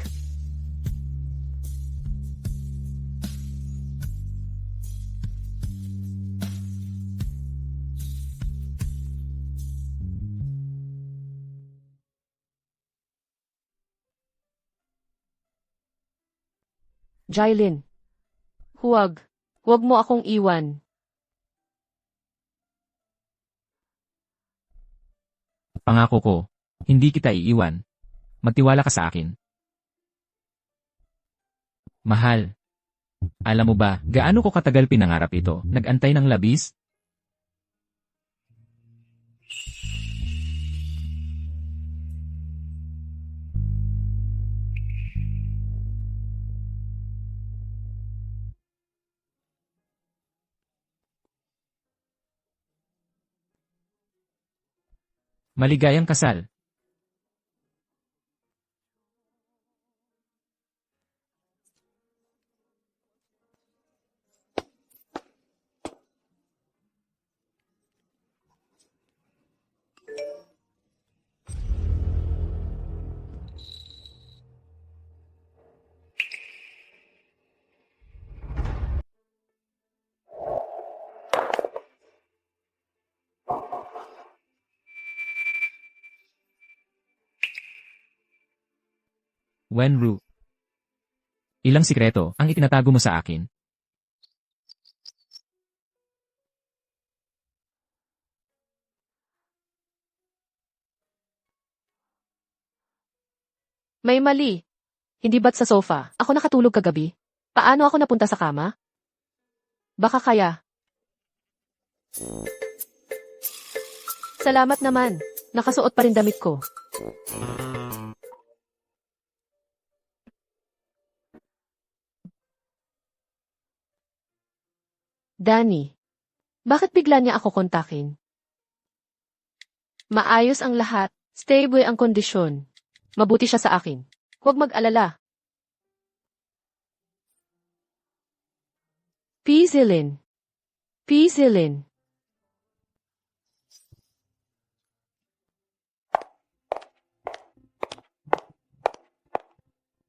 Jailin. Huwag. Huwag mo akong iwan. Pangako ko, hindi kita iiwan. Magtiwala ka sa akin. Mahal. Alam mo ba, gaano ko katagal pinangarap ito? Nag-antay ng labis? Maligayang kasal. Wenru. Ilang sikreto ang itinatago mo sa akin? May mali. Hindi ba't sa sofa? Ako nakatulog kagabi? Paano ako napunta sa kama? Baka kaya. Salamat naman. Nakasuot pa rin damit ko. Danny, bakit bigla niya ako kontakin? Maayos ang lahat, stable ang kondisyon. Mabuti siya sa akin. Huwag mag-alala. Zilin. Zilin.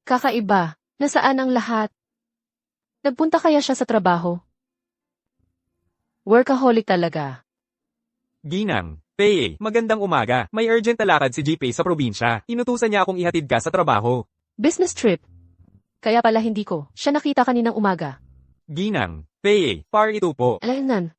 Kakaiba. Nasaan ang lahat? Nagpunta kaya siya sa trabaho? Workaholic talaga. Ginang, Pei, magandang umaga. May urgent na lakad si GP sa probinsya. Inutusan niya akong ihatid ka sa trabaho. Business trip. Kaya pala hindi ko siya nakita kaninang umaga. Ginang, Pei, par ito po. Alaynan.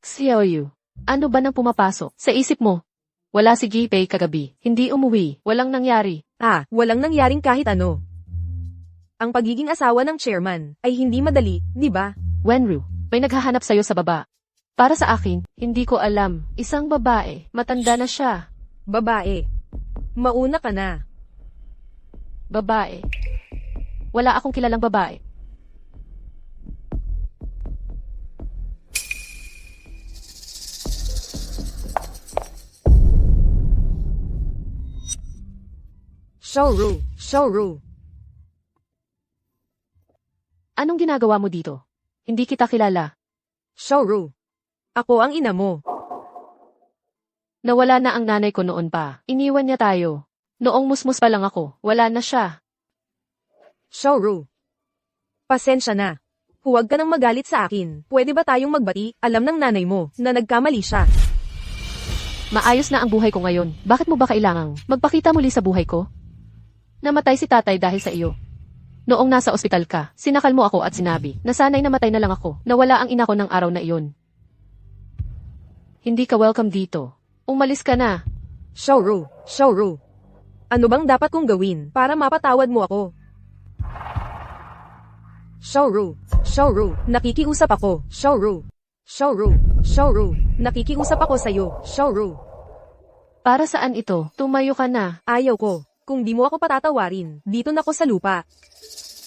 Xiaoyu, ano ba nang pumapasok sa isip mo? Wala si Jipei kagabi, hindi umuwi, walang nangyari. Walang nangyaring kahit ano. Ang pagiging asawa ng chairman ay hindi madali, di ba? Wenru, may naghahanap sa'yo sa baba. Para sa akin, hindi ko alam. Isang babae, matanda na siya. Babae. Mauna ka na. Babae. Wala akong kilalang babae. Shouru. Anong ginagawa mo dito? Hindi kita kilala. Shouru. Ako ang ina mo. Nawala na ang nanay ko noon pa. Iniwan niya tayo. Noong musmus pa lang ako, wala na siya. Shouru. Pasensya na. Huwag ka nang magalit sa akin. Pwede ba tayong magbati? Alam ng nanay mo na nagkamali siya. Maayos na ang buhay ko ngayon. Bakit mo ba kailangang magpakita muli sa buhay ko? Namatay si tatay dahil sa iyo. Noong nasa ospital ka, sinakal mo ako at sinabi na sana'y namatay na lang ako, nawala ang ina ko ng araw na iyon. Hindi ka welcome dito. Umalis ka na. Shouru. Ano bang dapat kong gawin para mapatawad mo ako? Shouru. Nakikiusap ako. Shouru. Nakikiusap ako sa'yo. Shouru. Para saan ito? Tumayo ka na. Ayaw ko. Kung di mo ako patatawarin, dito na ako sa lupa.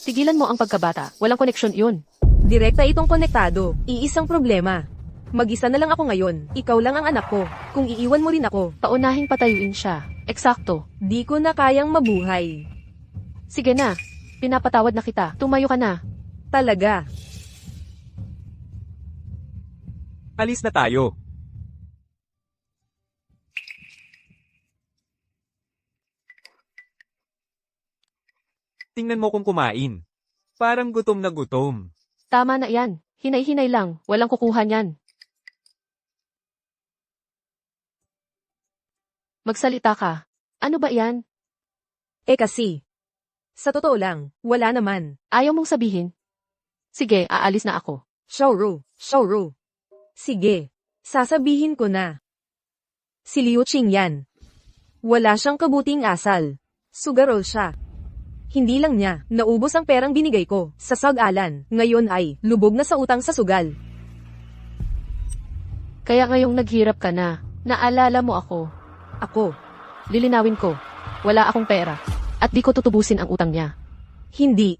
Tigilan mo ang pagkabata. Walang koneksyon iyon. Direkta itong konektado. Iisang problema. Mag-isa na lang ako ngayon. Ikaw lang ang anak ko. Kung iiwan mo rin ako, Paunahing patayuin siya. Eksakto. di ko na kayang mabuhay. Sige na. Pinapatawad na kita. Tumayo ka na. Talaga. Alis na tayo. Tingnan mo kung kumain. Parang gutom na gutom. Tama na yan. Hinay-hinay lang. Walang kukuha niyan. Magsalita ka. Ano ba yan? Kasi. Sa totoo lang, wala naman. Ayaw mong sabihin? Sige, aalis na ako. Shouru. Sige. Sasabihin ko na. Si Liu Qing yan. Wala siyang kabuting asal. Sugarol siya. Hindi lang niya, naubos ang perang binigay ko sa sag-alan. Ngayon ay, lubog na sa utang sa sugal. Kaya ngayong naghirap ka na, naalala mo ako. Ako. Lilinawin ko. Wala akong pera. At di ko tutubusin ang utang niya. Hindi.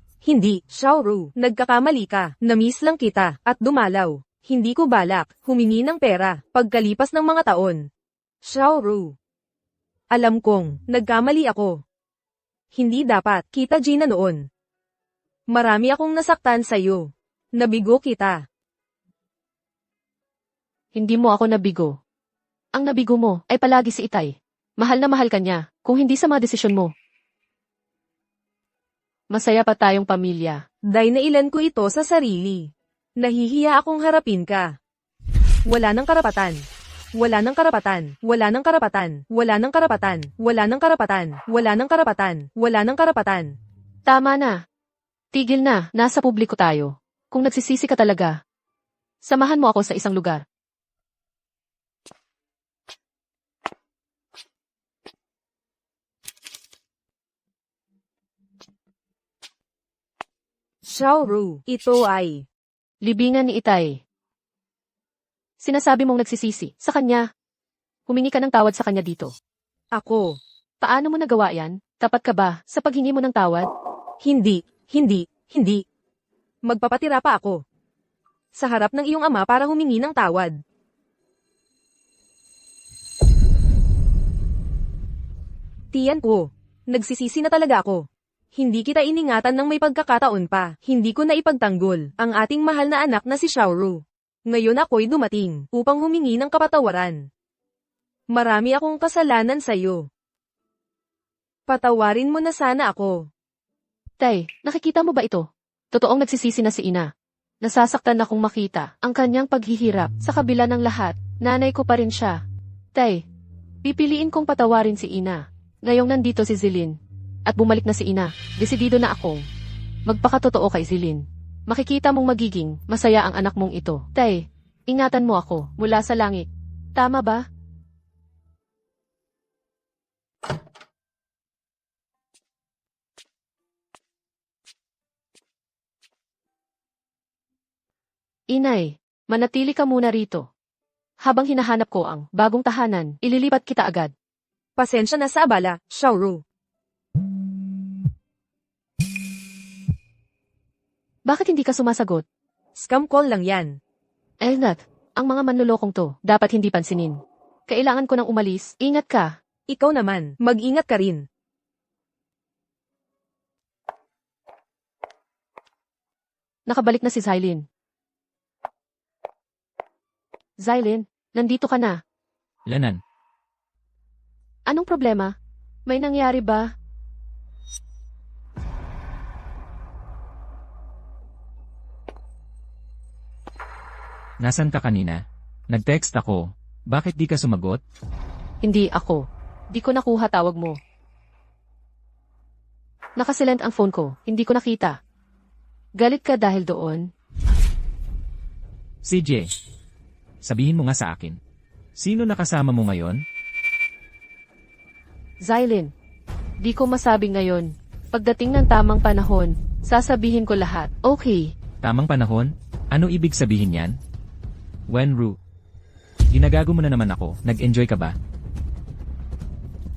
Shouru, nagkakamali ka. Namiss lang kita, at dumalaw. Hindi ko balak, humingi ng pera, pagkalipas ng mga taon. Shouru. Alam kong, nagkamali ako. Hindi dapat, kita Gina noon. Marami akong nasaktan sa'yo. Nabigo kita. Hindi mo ako nabigo. Ang nabigo mo ay palagi si Itay. Mahal na mahal ka niya, kung hindi sa mga desisyon mo. Masaya pa tayong pamilya. Dahil nailan ko ito sa sarili. Nahihiya akong harapin ka. Wala ng karapatan. Wala ng karapatan. Wala ng karapatan. Wala ng karapatan. Wala ng karapatan. Wala ng karapatan. Wala ng karapatan. Tama na. Tigil na, nasa publiko tayo. Kung nagsisisi ka talaga, samahan mo ako sa isang lugar. Shouru, ito ay Libingan ni Itay. Sinasabi mong nagsisisi sa kanya. Humingi ka ng tawad sa kanya dito. ako. Paano mo nagawa yan? Tapat ka ba sa paghingi mo ng tawad? Hindi, hindi, hindi. Magpapatira pa ako. Sa harap ng iyong ama para humingi ng tawad. Tiyan ko. Nagsisisi na talaga ako. Hindi kita iningatan ng may pagkakataon pa. Hindi ko na ipagtanggol ang ating mahal na anak na si Xiaoru. Ngayon ako'y dumating upang humingi ng kapatawaran. Marami akong kasalanan sa'yo. Patawarin mo na sana ako. Tay, nakikita mo ba ito? Totoong nagsisisi na si ina. Nasasaktan akong makita ang kanyang paghihirap. Sa kabila ng lahat, nanay ko pa rin siya. Tay, pipiliin kong patawarin si ina. Ngayong nandito si Zilin. At bumalik na si ina, desidido na akong magpakatotoo kay Zilin. Makikita mong magiging masaya ang anak mong ito. Tay, ingatan mo ako mula sa langit. Tama ba? Inay, manatili ka muna rito. Habang hinahanap ko ang bagong tahanan, ililipat kita agad. Pasensya na sa abala, Xiaoru. Bakit hindi ka sumasagot? Scam call lang yan. Elnat, ang mga manlulokong to, dapat hindi pansinin. Kailangan ko nang umalis, ingat ka. Ikaw naman, mag-ingat ka rin. Nakabalik na si Zylin. Zylin, nandito ka na. Lanan, Anong problema? May nangyari ba? nasan ka kanina? Nag-text ako. Bakit di ka sumagot? Hindi ako. Di ko nakuha tawag mo. Nakasilent ang phone ko, hindi ko nakita. Galit ka dahil doon? CJ, sabihin mo nga sa akin. Sino nakasama mo ngayon? Zylin, di ko masabi ngayon. Pagdating ng tamang panahon, sasabihin ko lahat. Okay. Tamang panahon? Ano ibig sabihin yan? Wenru, ginagago mo na naman ako. Nag-enjoy ka ba?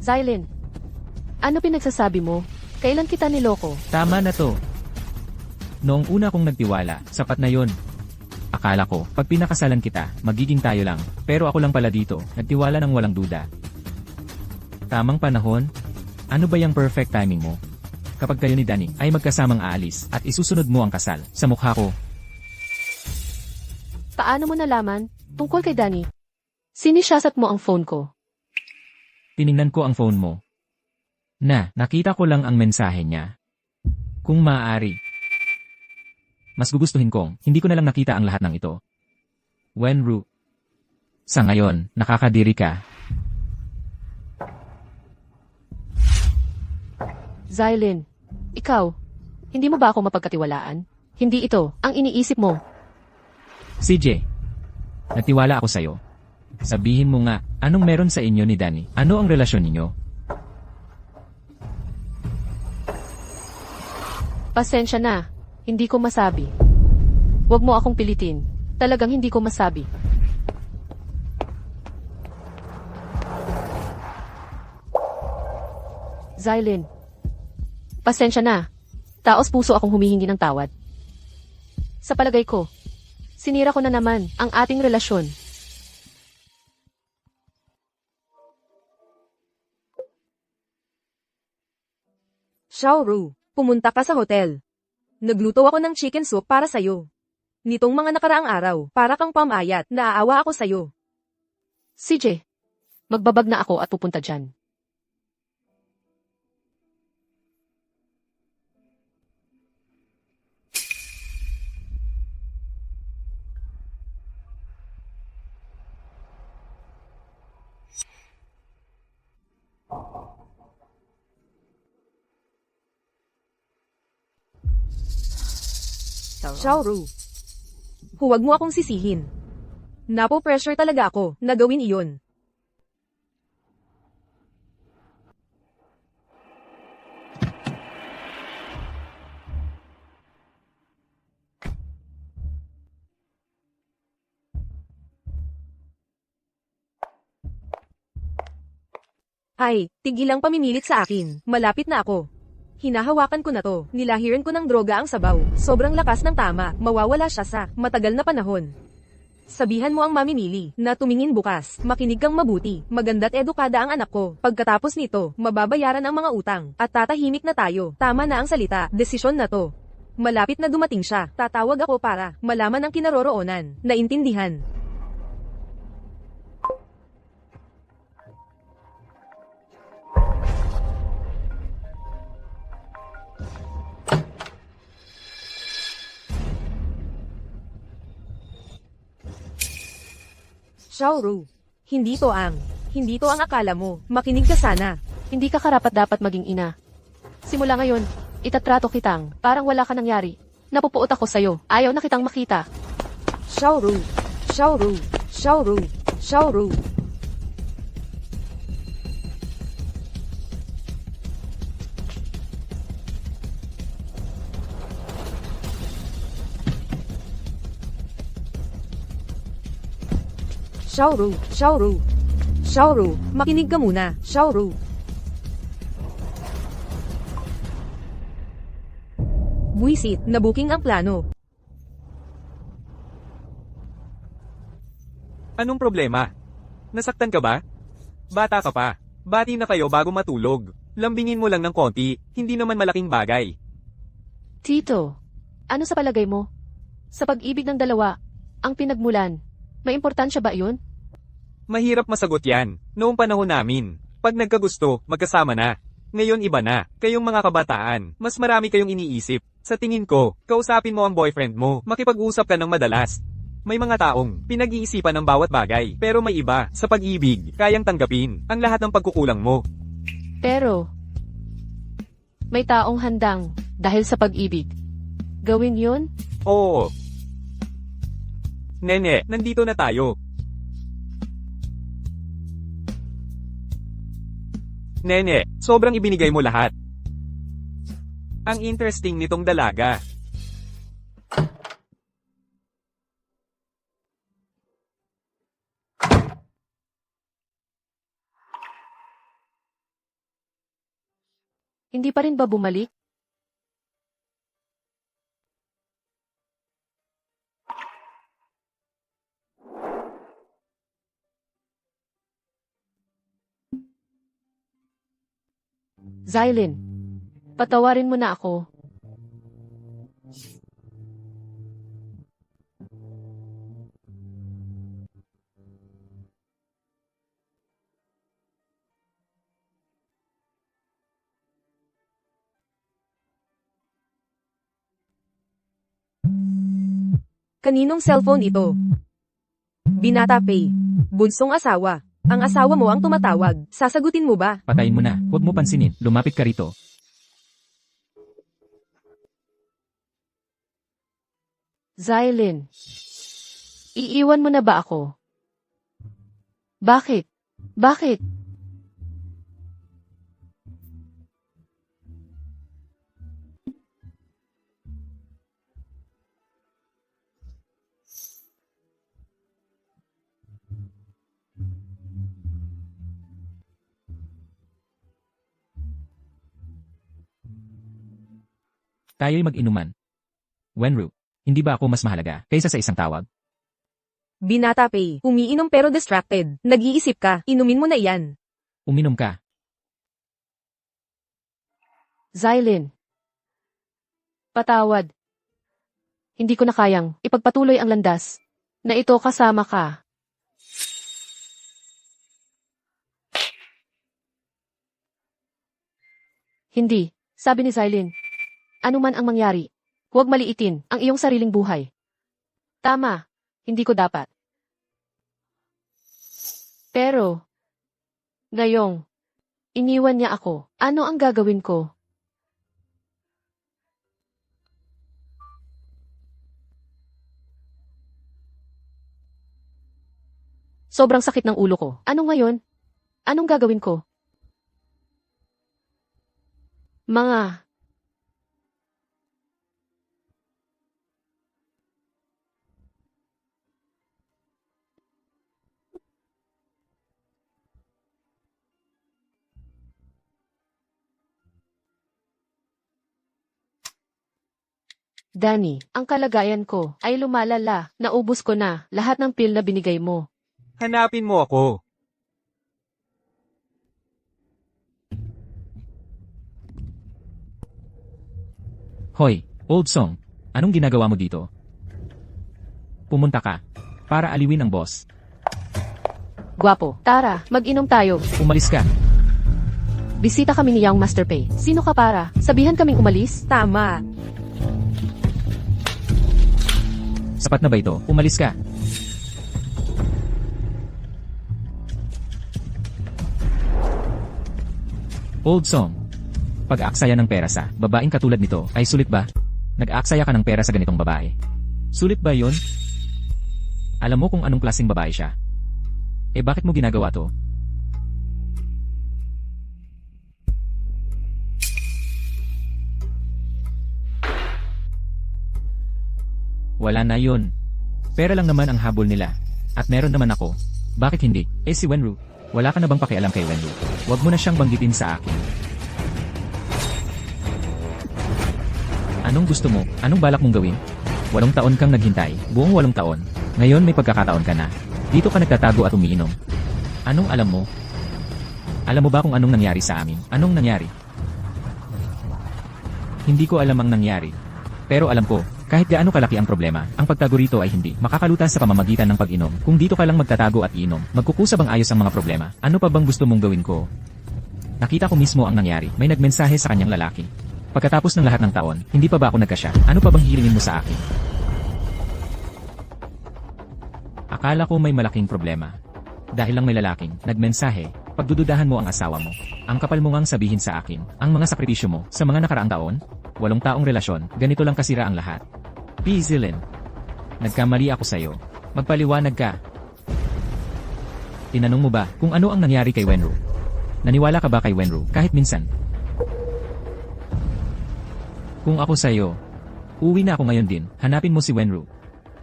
Zylin, ano pinagsasabi mo? Kailan kita niloko? Tama na to. Noong una kong nagtiwala, sapat na yon. Akala ko, pag pinakasalan kita, magiging tayo lang. Pero ako lang pala dito, nagtiwala ng walang duda. Tamang panahon? Ano ba yung perfect timing mo? Kapag kayo ni Danny ay magkasamang aalis at isusunod mo ang kasal sa mukha ko. Paano mo nalaman? Tungkol kay Danny. Sinisyasat mo ang phone ko. Tiningnan ko ang phone mo. Nakita ko lang ang mensahe niya. Kung maaari, mas gugustuhin kong hindi ko na lang nakita ang lahat ng ito. Wenru, sa ngayon, nakakadiri ka. Zylin, ikaw, hindi mo ba ako mapagkatiwalaan? Hindi ito ang iniisip mo. CJ, natiwala ako sa'yo. Sabihin mo nga, anong meron sa inyo ni Danny? Ano ang relasyon ninyo? Pasensya na, hindi ko masabi. Huwag mo akong pilitin. Talagang hindi ko masabi. Zylin, pasensya na. Taos puso akong humihingi ng tawad. Sa palagay ko, sinira ko na naman ang ating relasyon. Xiaoru, pumunta ka sa hotel. Nagluto ako ng chicken soup para sa'yo. Nitong mga nakaraang araw, para kang pamayat, naaawa ako sa'yo. CJ, magbabag na ako at pupunta dyan. Xiaoru, huwag mo akong sisihin. Napo-pressure talaga ako na gawin iyon. Ay, tigilang pamimilit sa akin. Malapit na ako. Hinahawakan ko na to. Nilahiran ko ng droga ang sabaw. Sobrang lakas ng tama. Mawawala siya sa matagal na panahon. Sabihan mo ang mamimili na tumingin bukas. Makinig kang mabuti. Maganda't edukada ang anak ko. Pagkatapos nito, mababayaran ang mga utang. At tatahimik na tayo. Tama na ang salita. Desisyon na to. Malapit na dumating siya. Tatawag ako para malaman ang kinaroroonan. Naintindihan. Xiaoru. Hindi to ang akala mo. Makinig ka sana. Hindi ka karapat-dapat maging ina. Simula ngayon, itatrato kitang parang wala ka nangyari. Napupuot ako sa'yo. Ayaw na kitang makita. Xiaoru. Xiaoru. Xiaoru. Xiaoru. Xiaoru. Xiaoru. Xiaoru. Makinig ka muna. Xiaoru. Buisit, nabuking ang plano. Anong problema? Nasaktan ka ba? Bata ka pa. Bati na kayo bago matulog. Lambingin mo lang ng konti, hindi naman malaking bagay. Tito, ano sa palagay mo? Sa pag-ibig ng dalawa, ang pinagmulan, may importansya ba iyon? Mahirap masagot yan. Noong panahon namin, pag nagkagusto, magkasama na. Ngayon iba na. Kayong mga kabataan, mas marami kayong iniisip. Sa tingin ko, kausapin mo ang boyfriend mo, makipag-usap ka ng madalas. May mga taong pinag-iisipan ng bawat bagay, pero may iba, sa pag-ibig, kayang tanggapin ang lahat ng pagkukulang mo. Pero, may taong handang, dahil sa pag-ibig. Gawin yun? Oo. Nene, nandito na tayo. Nene, sobrang ibinigay mo lahat. Ang interesting nitong dalaga. Hindi pa rin ba bumalik? Zylin, patawarin mo na ako. Kaninong cellphone ito? Binata Pay. Bunsong asawa. Ang asawa mo ang tumatawag. Sasagutin mo ba? Patayin mo na, huwag mo pansinin, lumapit ka rito. Zylin, iiwan mo na ba ako? Bakit? Bakit? Tayo'y mag-inuman. Wenru, hindi ba ako mas mahalaga kaysa sa isang tawag? Binata Pay. Umiinom pero distracted. Nag-iisip ka. Inumin mo na iyan. Uminom ka. Zylin, patawad. Hindi ko na kayang ipagpatuloy ang landas na ito kasama ka. Hindi, sabi ni Zylin. Ano man ang mangyari, huwag maliitin ang iyong sariling buhay. Tama, hindi ko dapat. Pero, ngayong, iniwan niya ako. Ano ang gagawin ko? Sobrang sakit ng ulo ko. Ano ngayon? Anong gagawin ko? Mga Danny, ang kalagayan ko ay lumalala. Naubos ko na lahat ng pill na binigay mo. Hanapin mo ako. Hoy, Old Song, anong ginagawa mo dito? Pumunta ka para aliwin ang boss. Gwapo, tara, mag-inom tayo. Umalis ka. Bisita kami ni Young Master Pay. Sino ka para? Sabihan kaming umalis? Tama. Sapat na ba ito? Umalis ka. Old Song, pag-aaksaya ng pera sa babaeng katulad nito ay sulit ba? Nag-aaksaya ka ng pera sa ganitong babae. Sulit ba yon? Alam mo kung anong klaseng babae siya? Eh bakit mo ginagawa to? Wala na yun. Pera lang naman ang habol nila. At meron naman ako. Bakit hindi? Eh si Wenru, wala ka na bang pakialam kay Wenru? Huwag mo na siyang banggitin sa akin. Anong gusto mo? Anong balak mong gawin? 8 taon kang naghintay, buong 8 taon. Ngayon may pagkakataon ka na. Dito ka nagtatago at umiinom. Anong alam mo? Alam mo ba kung anong nangyari sa amin? Anong nangyari? Hindi ko alam ang nangyari. Pero alam ko, kahit gaano kalaki ang problema, ang pagtago rito ay hindi makakalutas sa pamamagitan ng pag-inom. Kung dito ka lang magtatago at iinom, magkukusa bang ayos ang mga problema? Ano pa bang gusto mong gawin ko? Nakita ko mismo ang nangyari. May nagmensahe sa kanyang lalaki. Pagkatapos ng lahat ng taon, hindi pa ba ako nagkasya? Ano pa bang hilingin mo sa akin? Akala ko may malaking problema. Dahil lang may lalaking nagmensahe, pagdududahan mo ang asawa mo. Ang kapal mo ngang sabihin sa akin, ang mga sakripisyo mo sa mga nakaraang taon, 8 taong relasyon, ganito lang kasira ang lahat. P. Zilin, nagkamali ako sa'yo. Magpaliwanag ka. Tinanong mo ba kung ano ang nangyari kay Wenru? Naniwala ka ba kay Wenru kahit minsan? Kung ako sa'yo, uwi na ako ngayon din, hanapin mo si Wenru.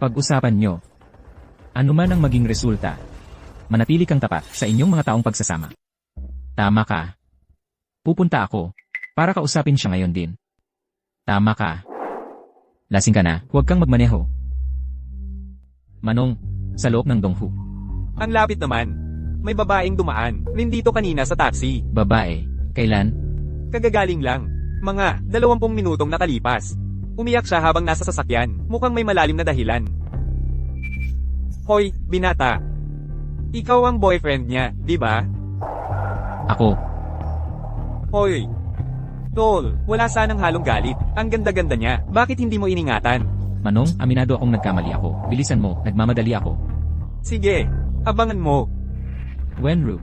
Pag-usapan nyo. Ano man ang maging resulta, manatili kang tapat sa inyong mga taong pagsasama. Tama ka. Pupunta ako para kausapin siya ngayon din. Tama ka. Lasing ka na, huwag kang magmaneho. Manong, sa loob ng Donghu. Ang lapit naman. May babaeng dumaan. Nandito kanina sa taxi. Babae, kailan? Kagagaling lang. Mga 20 minutong nakalipas. Umiyak siya habang nasa sasakyan. Mukhang may malalim na dahilan. Hoy, binata. Ikaw ang boyfriend niya, di ba? Ako. Hoy. Tol, wala sanang halong galit. Ang ganda-ganda niya. Bakit hindi mo iningatan? Manong, aminado akong nagkamali ako. Bilisan mo, nagmamadali ako. Sige, abangan mo. Wenru,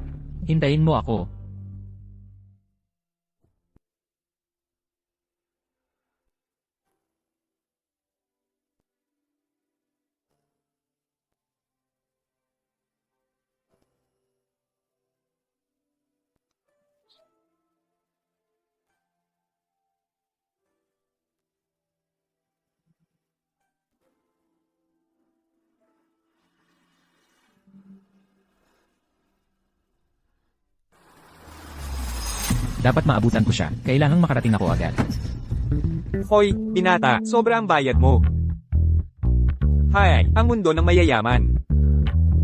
hintayin mo ako. Dapat maabutan ko siya. Kailangang makarating ako agad. Hoy, binata, sobra ang bayad mo. Hay, ang mundo ng mayayaman.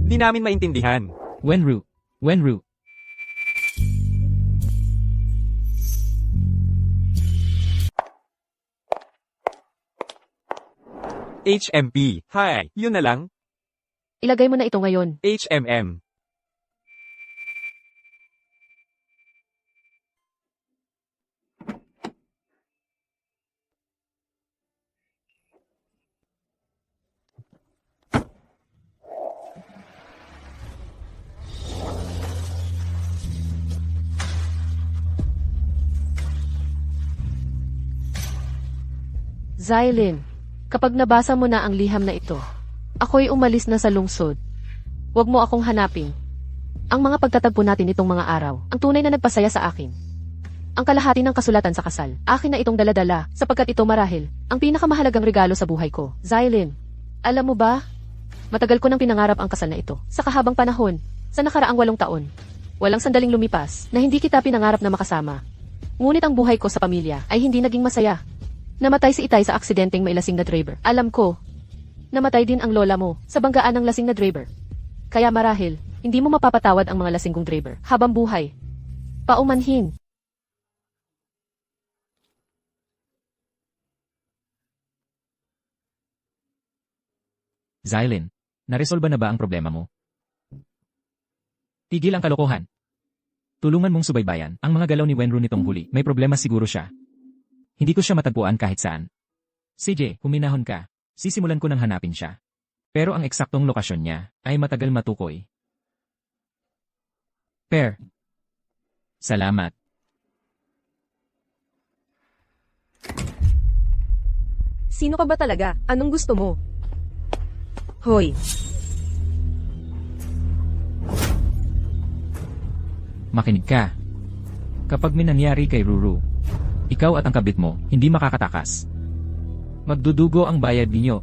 Di namin maintindihan. Wenru. Wenru. HMP. Hay, yun na lang. Ilagay mo na ito ngayon. HMM. Zylin, kapag nabasa mo na ang liham na ito, ako'y umalis na sa lungsod. Huwag mo akong hanapin. Ang mga pagtatagpo natin itong mga araw, ang tunay na nagpasaya sa akin. Ang kalahati ng kasulatan sa kasal, akin na itong daladala, sapagkat ito marahil, ang pinakamahalagang regalo sa buhay ko. Zylin, alam mo ba? Matagal ko nang pinangarap ang kasal na ito, sa kahabang panahon, sa nakaraang 8 taon. Walang sandaling lumipas, na hindi kita pinangarap na makasama. Ngunit ang buhay ko sa pamilya, ay hindi naging masaya. Namatay si Itay sa aksidenteng may lasing na driver. Alam ko, namatay din ang lola mo sa banggaan ng lasing na driver. Kaya marahil, hindi mo mapapatawad ang mga lasinggong driver habang buhay. Paumanhin. Zylin, naresolba na ba ang problema mo? Tigil ang kalokohan. Tulungan mong subaybayan ang mga galaw ni Wenru nitong huli. May problema siguro siya. Hindi ko siya matagpuan kahit saan. CJ, huminahon ka. Sisimulan ko nang hanapin siya. Pero ang eksaktong lokasyon niya ay matagal matukoy. Per. Salamat. Sino ka ba talaga? Anong gusto mo? Hoy, Makinig ka. Kapag may nangyari kay Ruru, ikaw at ang kabit mo hindi makakatakas. Magdudugo ang bayad ninyo.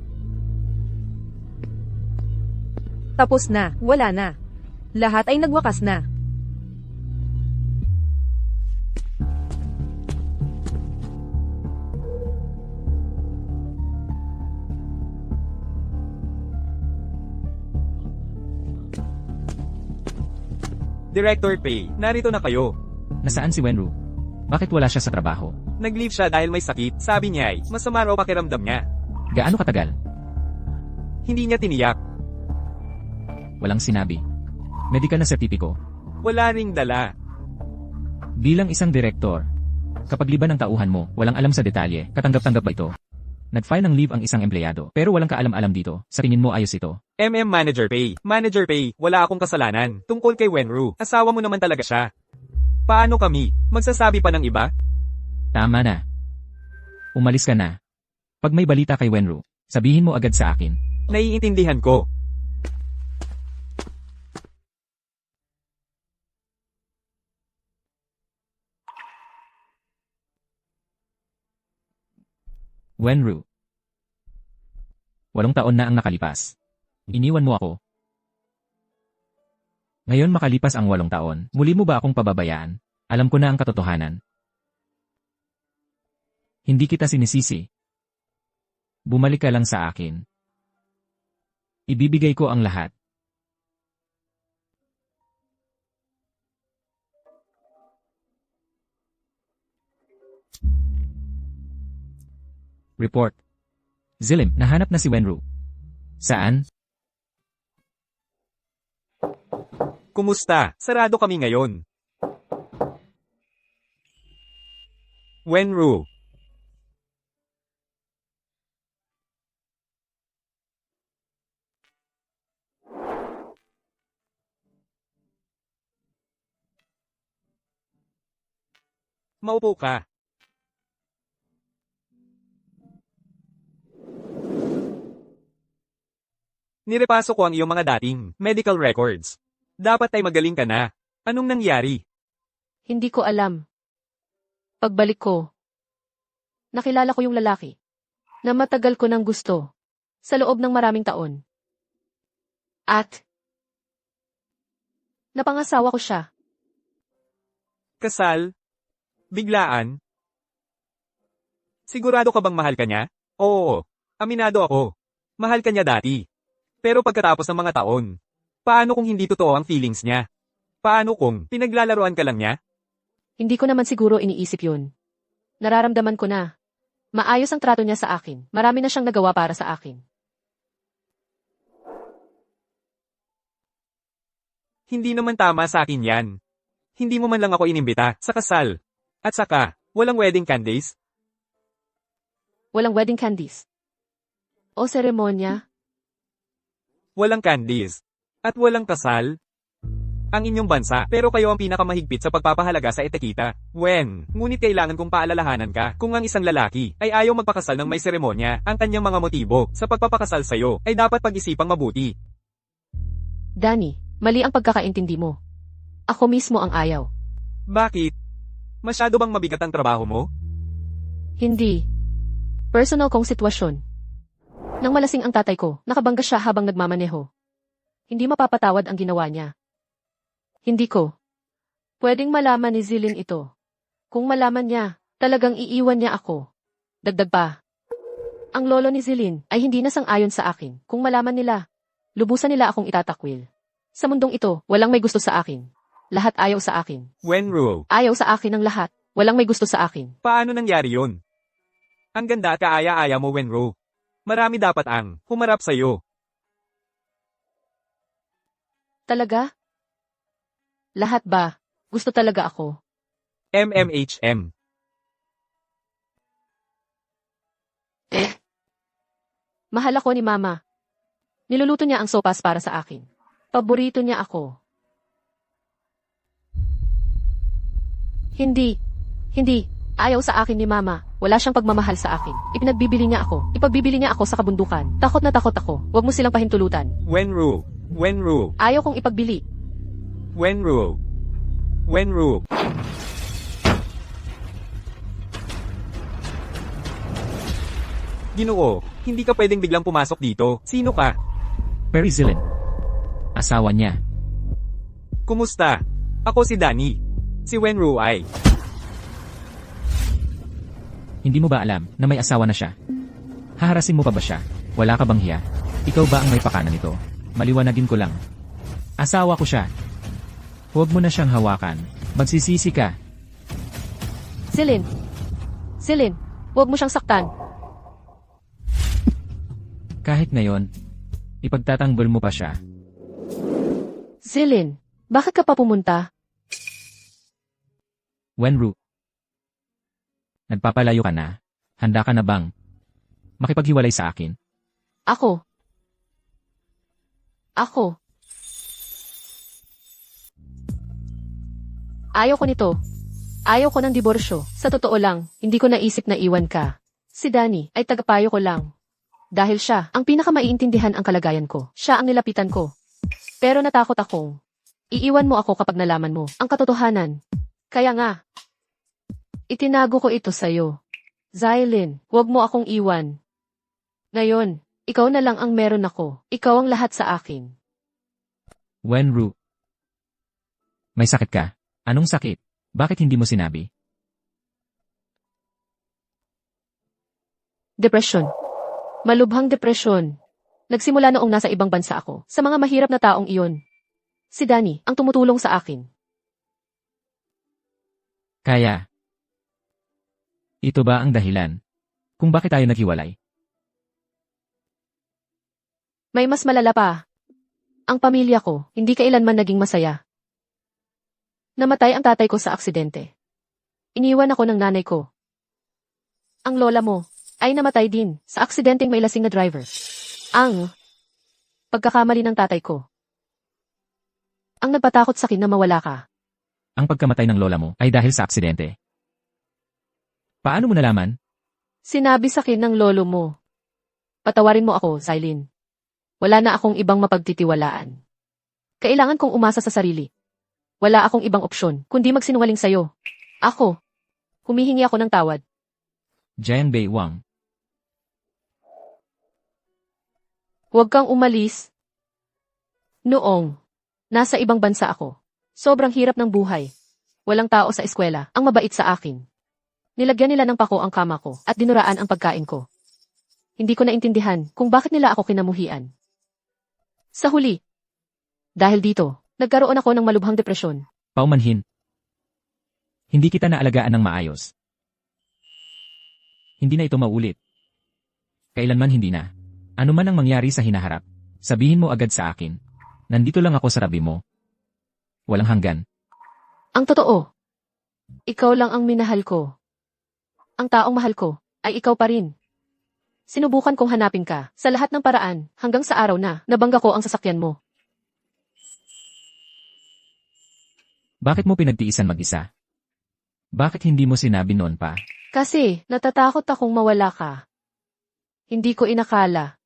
tapos na, wala na. Lahat ay nagwakas na. Director Pei, narito na kayo. Nasaan si Wenru? Bakit wala siya sa trabaho? Nag-leave siya dahil may sakit. Sabi niya ay, masama raw pakiramdam niya. Gaano katagal? Hindi niya tiniyak. Walang sinabi. Medikal na sertipiko. Wala ring dala. Bilang isang direktor, kapag liban ang tauhan mo, walang alam sa detalye, katanggap-tanggap ba ito? Nag-file ng leave ang isang empleyado, pero walang kaalam-alam dito. Sa tingin mo ayos ito? Manager Pei. Manager Pei, wala akong kasalanan. Tungkol kay Wenru, asawa mo naman talaga siya. Paano kami? Magsasabi pa ng iba? Tama na. Umalis ka na. Pag may balita kay Wenru, sabihin mo agad sa akin. Naiintindihan ko. Wenru. 8 taon na ang nakalipas. Iniwan mo ako. Ngayon makalipas ang 8 taon, muli mo ba akong pababayaan? Alam ko na ang katotohanan. Hindi kita sinisisi. Bumalik ka lang sa akin. Ibibigay ko ang lahat. Report. Zilim, nahanap na si Wenru. Saan? Kumusta? Sarado kami ngayon. Wenru. Maupo ka. Nirepaso ko ang iyong mga dating medical records. Dapat ay magaling ka na. Anong nangyari? Hindi ko alam. Pagbalik ko, nakilala ko yung lalaki na matagal ko nang gusto sa loob ng maraming taon. At napangasawa ko siya. Kasal? Biglaan? Sigurado ka bang mahal ka niya? Oo. Aminado ako. Mahal ka niya dati. Pero pagkatapos ng mga taon, paano kung hindi totoo ang feelings niya? Paano kung pinaglalaroan ka lang niya? Hindi ko naman siguro iniisip yun. Nararamdaman ko na. Maayos ang trato niya sa akin. Marami na siyang nagawa para sa akin. Hindi naman tama sa akin yan. Hindi mo man lang ako inimbita sa kasal. At saka, walang wedding candies? Walang wedding candies. O seremonya. Walang candies. At walang kasal? Ang inyong bansa, pero kayo ang pinakamahigpit sa pagpapahalaga sa etiketa. Ngunit kailangan kong paalalahanan ka, kung ang isang lalaki ay ayaw magpakasal ng may seremonya, ang kanyang mga motibo sa pagpapakasal sa'yo ay dapat pag-isipang mabuti. Danny, mali ang pagkakaintindi mo. Ako mismo ang ayaw. Bakit? Masyado bang mabigat ang trabaho mo? Hindi. Personal kong sitwasyon. Nang malasing ang tatay ko, nakabangga siya habang nagmamaneho. Hindi mapapatawad ang ginawa niya. Hindi ko. Pwedeng malaman ni Zilin ito. Kung malaman niya, talagang iiwan niya ako. Dagdag pa. Ang lolo ni Zilin ay hindi na sang-ayon sa akin. Kung malaman nila, lubusan nila akong itatakwil. Sa mundong ito, walang may gusto sa akin. Lahat ayaw sa akin. Wenru, Ayaw sa akin ng lahat. Walang may gusto sa akin. paano nangyari yun? Ang ganda at kaaya-aya mo, Wenru. Marami dapat ang humarap sa'yo. Talaga? Lahat ba? Gusto talaga ako. MMHM. Mahal ako ni Mama. Niluluto niya ang sopas para sa akin. Paborito niya ako. Hindi. Ayaw sa akin ni Mama. Wala siyang pagmamahal sa akin. Ipinagbibili niya ako. Ipagbibili niya ako sa kabundukan. Takot na takot ako. Huwag mo silang pahintulutan. Wenru. Ayaw kong ipagbili. Wenru. Ginoo, hindi ka pwedeng biglang pumasok dito. Sino ka? Pero Zilin. Asawa niya. Kumusta? Ako si Danny. Si Wenru ay. Hindi mo ba alam na may asawa na siya? Haharasin mo pa ba siya? Wala ka bang hiya? Ikaw ba ang may pakana nito? Maliwanagin ko lang. Asawa ko siya. Huwag mo na siyang hawakan. Magsisisi ka. Zilin, huwag mo siyang saktan. Kahit ngayon, ipagtatanggol mo pa siya. Zilin, bakit ka pa pumunta? Wenru. Nagpapalayo ka na? Handa ka na bang makipaghiwalay sa akin? Ako. Ayaw ko nito. Ayaw ko ng diborsyo. Sa totoo lang, hindi ko naisip na iwan ka. Si Danny ay tagapayo ko lang. Dahil siya ang pinakamaiintindihan ang kalagayan ko. Siya ang nilapitan ko. Pero natakot akong iiwan mo ako kapag nalaman mo ang katotohanan. Kaya nga, itinago ko ito sa'yo. Zylin, huwag mo akong iwan. Ngayon, ikaw na lang ang meron ako. Ikaw ang lahat sa akin. Wenru. May sakit ka? Anong sakit? Bakit hindi mo sinabi? Depresyon. Malubhang depresyon. Nagsimula noong nasa ibang bansa ako. Sa mga mahirap na taong iyon. Si Danny ang tumutulong sa akin. Kaya, ito ba ang dahilan kung bakit tayo naghiwalay? May mas malala pa. Ang pamilya ko, hindi kailanman naging masaya. Namatay ang tatay ko sa aksidente. Iniwan ako ng nanay ko. Ang lola mo ay namatay din sa aksidenteng may lasing na driver. Ang pagkakamali ng tatay ko. Ang nagpatakot sa akin na mawala ka. Ang pagkamatay ng lola mo ay dahil sa aksidente. Paano mo nalaman? Sinabi sa akin ng lolo mo. Patawarin mo ako, Zylin. Wala na akong ibang mapagtitiwalaan. Kailangan kong umasa sa sarili. Wala akong ibang opsyon, kundi magsinungaling sa'yo. Ako. Humihingi ako ng tawad. Jianbei Wang. Huwag kang umalis. Noong nasa ibang bansa ako. Sobrang hirap ng buhay. Walang tao sa eskwela ang mabait sa akin. Nilagyan nila ng pako ang kama ko at dinuraan ang pagkain ko. Hindi ko naintindihan kung bakit nila ako kinamuhian. Sa huli, dahil dito, nagkaroon ako ng malubhang depresyon. Paumanhin. Hindi kita naalagaan ng maayos. Hindi na ito maulit. Kailanman hindi na. Ano man ang mangyari sa hinaharap, sabihin mo agad sa akin. Nandito lang ako sa tabi mo. Walang hanggan. Ang totoo, ikaw lang ang minahal ko. Ang taong mahal ko ay ikaw pa rin. Sinubukan kong hanapin ka sa lahat ng paraan hanggang sa araw na nabangga ko ang sasakyan mo. Bakit mo pinagtiisan mag-isa? Bakit hindi mo sinabi noon pa? Kasi natatakot akong mawala ka. Hindi ko inakala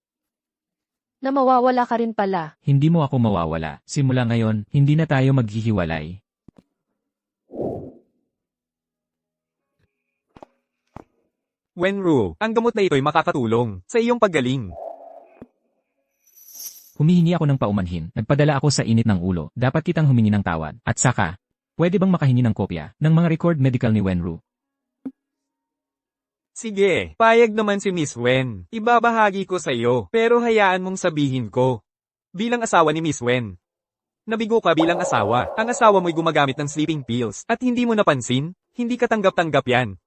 na mawawala ka rin pala. Hindi mo ako mawawala. Simula ngayon, hindi na tayo maghihiwalay. Wenru, ang gamot na ito'y makakatulong sa iyong paggaling. Humihingi ako ng paumanhin. Nagpadala ako sa init ng ulo. Dapat kitang humingi ng tawad. At saka, pwede bang makahingi ng kopya ng mga record medical ni Wenru? Sige, payag naman si Miss Wen. Ibabahagi ko sa iyo, pero hayaan mong sabihin ko. Bilang asawa ni Miss Wen. Nabigo ka bilang asawa. Ang asawa mo'y gumagamit ng sleeping pills at hindi mo napansin? Hindi ka tanggap-tanggap yan.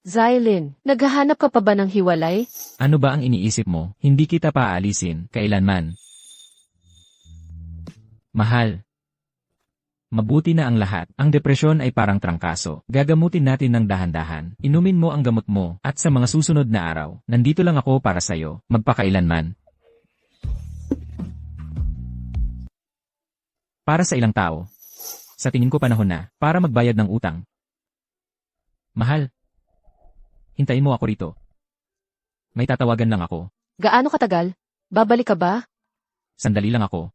Zylin, naghahanap ka pa ba ng hiwalay? Ano ba ang iniisip mo? Hindi kita paalisin, kailanman. Mahal. Mabuti na ang lahat. Ang depresyon ay parang trangkaso. Gagamutin natin ng dahan-dahan. Inumin mo ang gamot mo, at sa mga susunod na araw, nandito lang ako para sa'yo, magpakailanman. Para sa ilang tao. Sa tingin ko panahon na, para magbayad ng utang. Mahal. Hintayin mo ako rito. May tatawagan lang ako. Gaano katagal? Babalik ka ba? Sandali lang ako.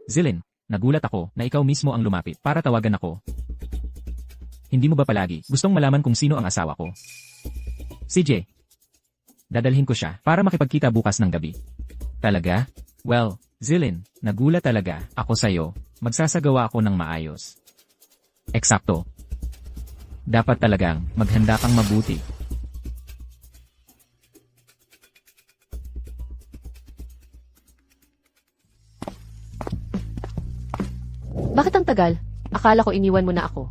Zilin, nagulat ako na ikaw mismo ang lumapit para tawagan ako. Hindi mo ba palagi gustong malaman kung sino ang asawa ko? Si Jay. Dadalhin ko siya para makipagkita bukas ng gabi. Talaga? Well, Zilin, nagulat talaga ako sa'yo. Magsasagawa ako ng maayos. Eksakto. Dapat talagang maghanda kang mabuti. Bakit ang tagal? Akala ko iniwan mo na ako.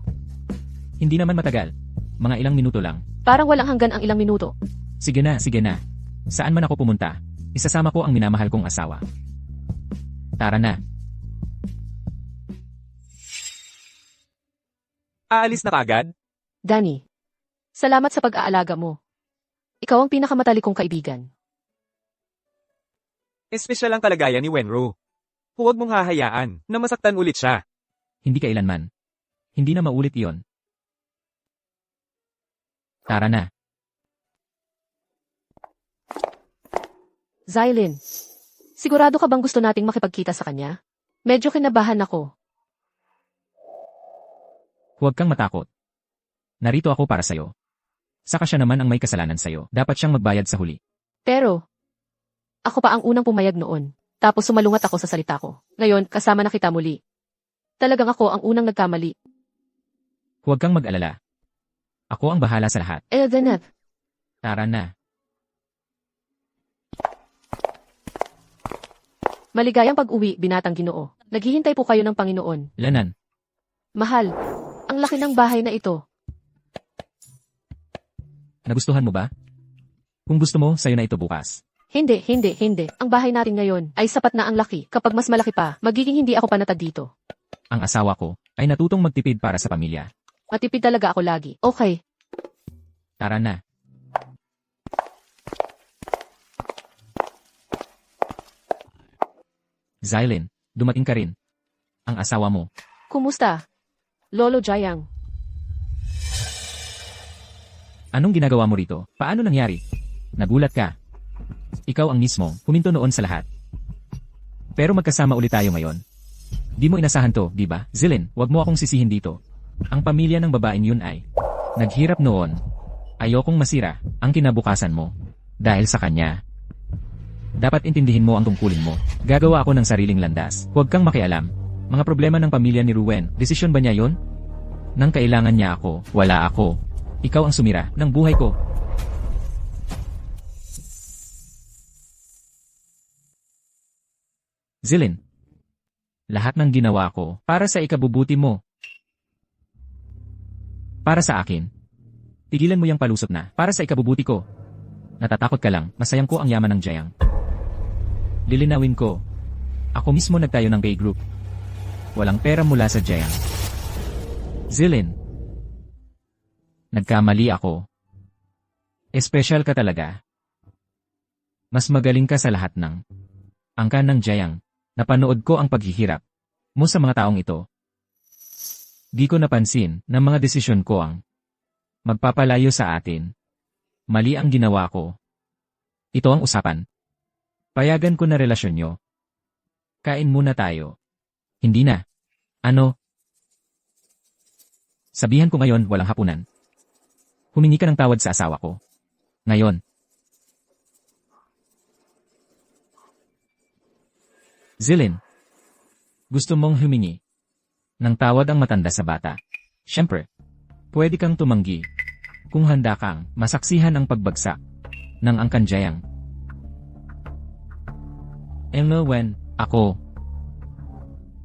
Hindi naman matagal. Mga ilang minuto lang. Parang walang hanggan ang ilang minuto. Sige na, sige na. Saan man ako pumunta, isasama ko ang minamahal kong asawa. Tara na. Aalis na kagad? Danny, salamat sa pag-aalaga mo. Ikaw ang pinakamatalik kong kaibigan. Espesyal ang kalagayan ni Wenru. Huwag mong hahayaan na masaktan ulit siya. Hindi kailanman. Hindi na maulit iyon. Tara na. Zylin, sigurado ka bang gusto nating makipagkita sa kanya? Medyo kinabahan ako. Huwag kang matakot. Narito ako para sa'yo. Saka siya naman ang may kasalanan sa'yo. Dapat siyang magbayad sa huli. Pero, ako pa ang unang pumayag noon. Tapos sumalungat ako sa salita ko. Ngayon, kasama na kita muli. Talagang ako ang unang nagkamali. Huwag kang mag-alala. Ako ang bahala sa lahat. Eldeneth, Tara na. maligayang pag-uwi, binatang Ginoo. Naghihintay po kayo ng Panginoon. Lanan. Mahal, ang laki ng bahay na ito. Nagustuhan mo ba? Kung gusto mo, sa'yo na ito bukas. Hindi. Ang bahay natin ngayon ay sapat na ang laki. Kapag mas malaki pa, magiging hindi ako panatag dito. Ang asawa ko ay natutong magtipid para sa pamilya. Matipid talaga ako lagi. Okay, Tara na. Zylin, dumating ka rin. Ang asawa mo. kumusta? Lolo Jayang. Anong ginagawa mo rito? Paano nangyari? Nagulat ka. Ikaw ang mismo, huminto noon sa lahat. Pero magkasama ulit tayo ngayon. Di mo inasahan to, di ba? Zilin, wag mo akong sisihin dito. Ang pamilya ng babaeng yun ay naghirap noon. Ayokong masira ang kinabukasan mo. Dahil sa kanya. Dapat intindihin mo ang tungkulin mo. Gagawa ako ng sariling landas. Huwag kang makialam. Mga problema ng pamilya ni Ruwen, desisyon ba niya yon? Nang kailangan niya ako, wala ako. Ikaw ang sumira ng buhay ko. Zilin. Lahat ng ginawa ko para sa ikabubuti mo. Para sa akin. Tigilan mo yung palusot na para sa ikabubuti ko. Natatakot ka lang, masayang ko ang yaman ng Jayang. Lilinawin ko. Ako mismo nagtayo ng pay group. Walang pera mula sa Jayang. Zilin. Nagkamali ako. Espesyal ka talaga. Mas magaling ka sa lahat ng angkan ng Jayang. Napanood ko ang paghihirap mo sa mga taong ito. Di ko napansin na mga desisyon ko ang magpapalayo sa atin. Mali ang ginawa ko. Ito ang usapan. Payagan ko na relasyon nyo. Kain muna tayo. Hindi na. Ano? Sabihan ko ngayon walang hapunan. Humingi ka ng tawad sa asawa ko. Ngayon. Zilin. Gusto mong humingi Nang tawad ang matanda sa bata. Siyempre, pwede kang tumanggi. Kung handa kang masaksihan ang pagbagsak ng Angkan Jayang. Wen, ako.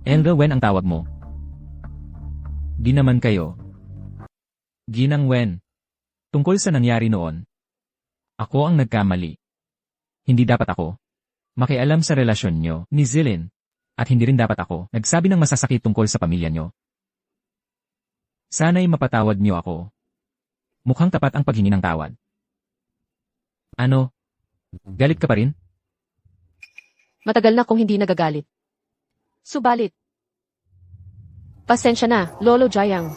Wen ang tawag mo. Di naman kayo. Ginang Wen. Tungkol sa nangyari noon. Ako ang nagkamali. Hindi dapat ako makialam sa relasyon nyo ni Zilin. At hindi rin dapat ako nagsabi ng masasakit tungkol sa pamilya nyo. Sana'y mapatawad nyo ako. Mukhang tapat ang paghingi ng tawad. Ano? Galit ka pa rin? Matagal na kung hindi nagagalit. Subalit. Pasensya na, Lolo Jayang.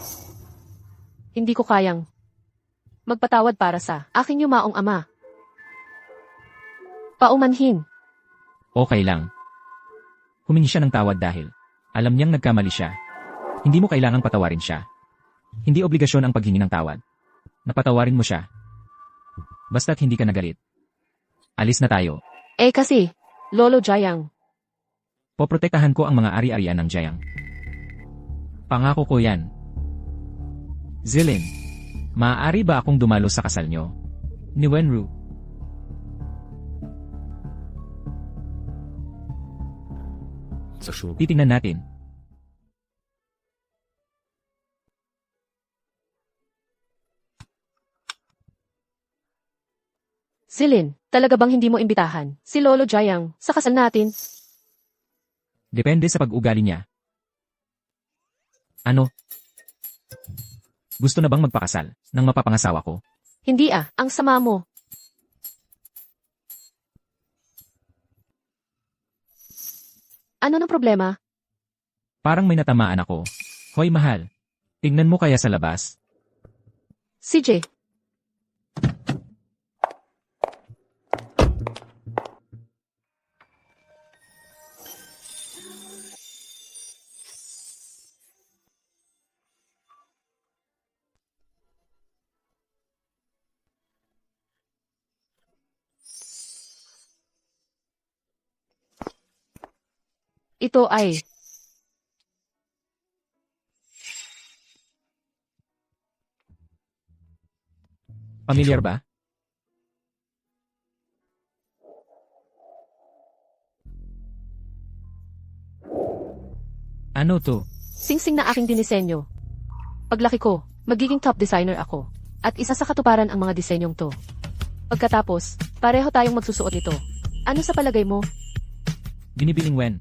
Hindi ko kayang magpatawad para sa aking yumaong ama. Paumanhin. Okay lang. Humingi siya ng tawad dahil alam niyang nagkamali siya. Hindi mo kailangang patawarin siya. Hindi obligasyon ang paghingi ng tawad. Napatawarin mo siya. Basta't hindi ka nagalit. Alis na tayo. Kasi, Lolo Jayang. Poprotektahan ko ang mga ari-arian ng Jayang. Pangako ko yan. Zilin, maaari ba akong dumalo sa kasal nyo? Ni Wenru. Titingnan natin. Zilin, talaga bang hindi mo imbitahan si Lolo Jayang sa kasal natin? Depende sa pag-ugali niya. Ano? Gusto na bang magpakasal ng mapapangasawa ko? Hindi ang sama mo. Ano ng problema? Parang may natamaan ako. Hoy mahal, tignan mo kaya sa labas. CJ. Ito ay Pamilyar ba? Ano to? singsing na aking dinisenyo. Paglaki ko, magiging top designer ako. At isa sa katuparan ang mga disenyong to. Pagkatapos, pareho tayong magsusuot nito. Ano sa palagay mo? Binibiling Wen.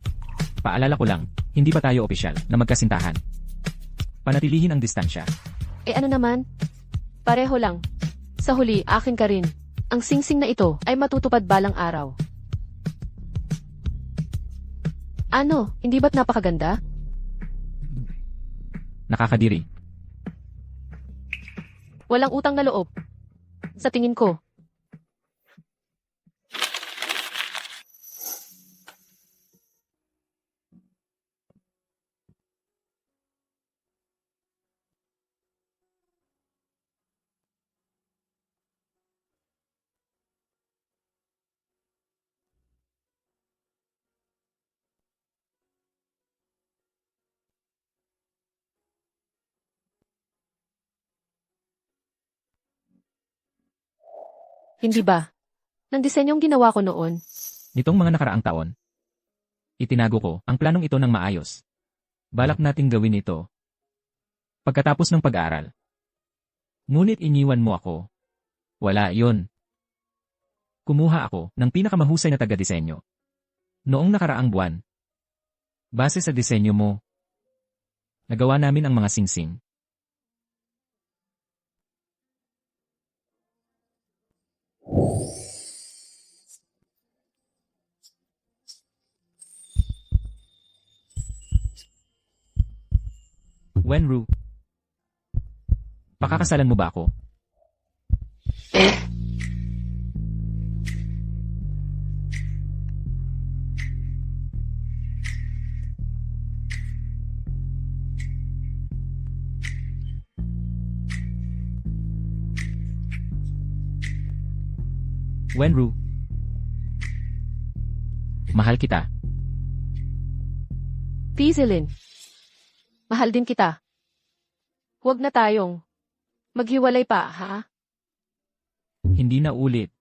Paalala ko lang, hindi pa tayo opisyal na magkasintahan. Panatilihin ang distansya. Ano naman? Pareho lang. Sa huli, akin ka rin. Ang singsing na ito ay matutupad balang araw. Ano, hindi ba't napakaganda? Nakakadiri. Walang utang na loob. Sa tingin ko. Hindi ba? Nang disenyong ginawa ko noon, Nitong mga nakaraang taon, itinago ko ang planong ito ng maayos. Balak nating gawin ito pagkatapos ng pag-aaral. Ngunit iniwan mo ako. Wala yon. Kumuha ako ng pinakamahusay na taga-disenyo. Noong nakaraang buwan, base sa disenyo mo, nagawa namin ang mga singsing. Wenru, pakakasalan mo ba ako? Wenru, mahal kita. Pizilin. Mahal din kita. Huwag na tayong maghiwalay pa, ha? Hindi na ulit.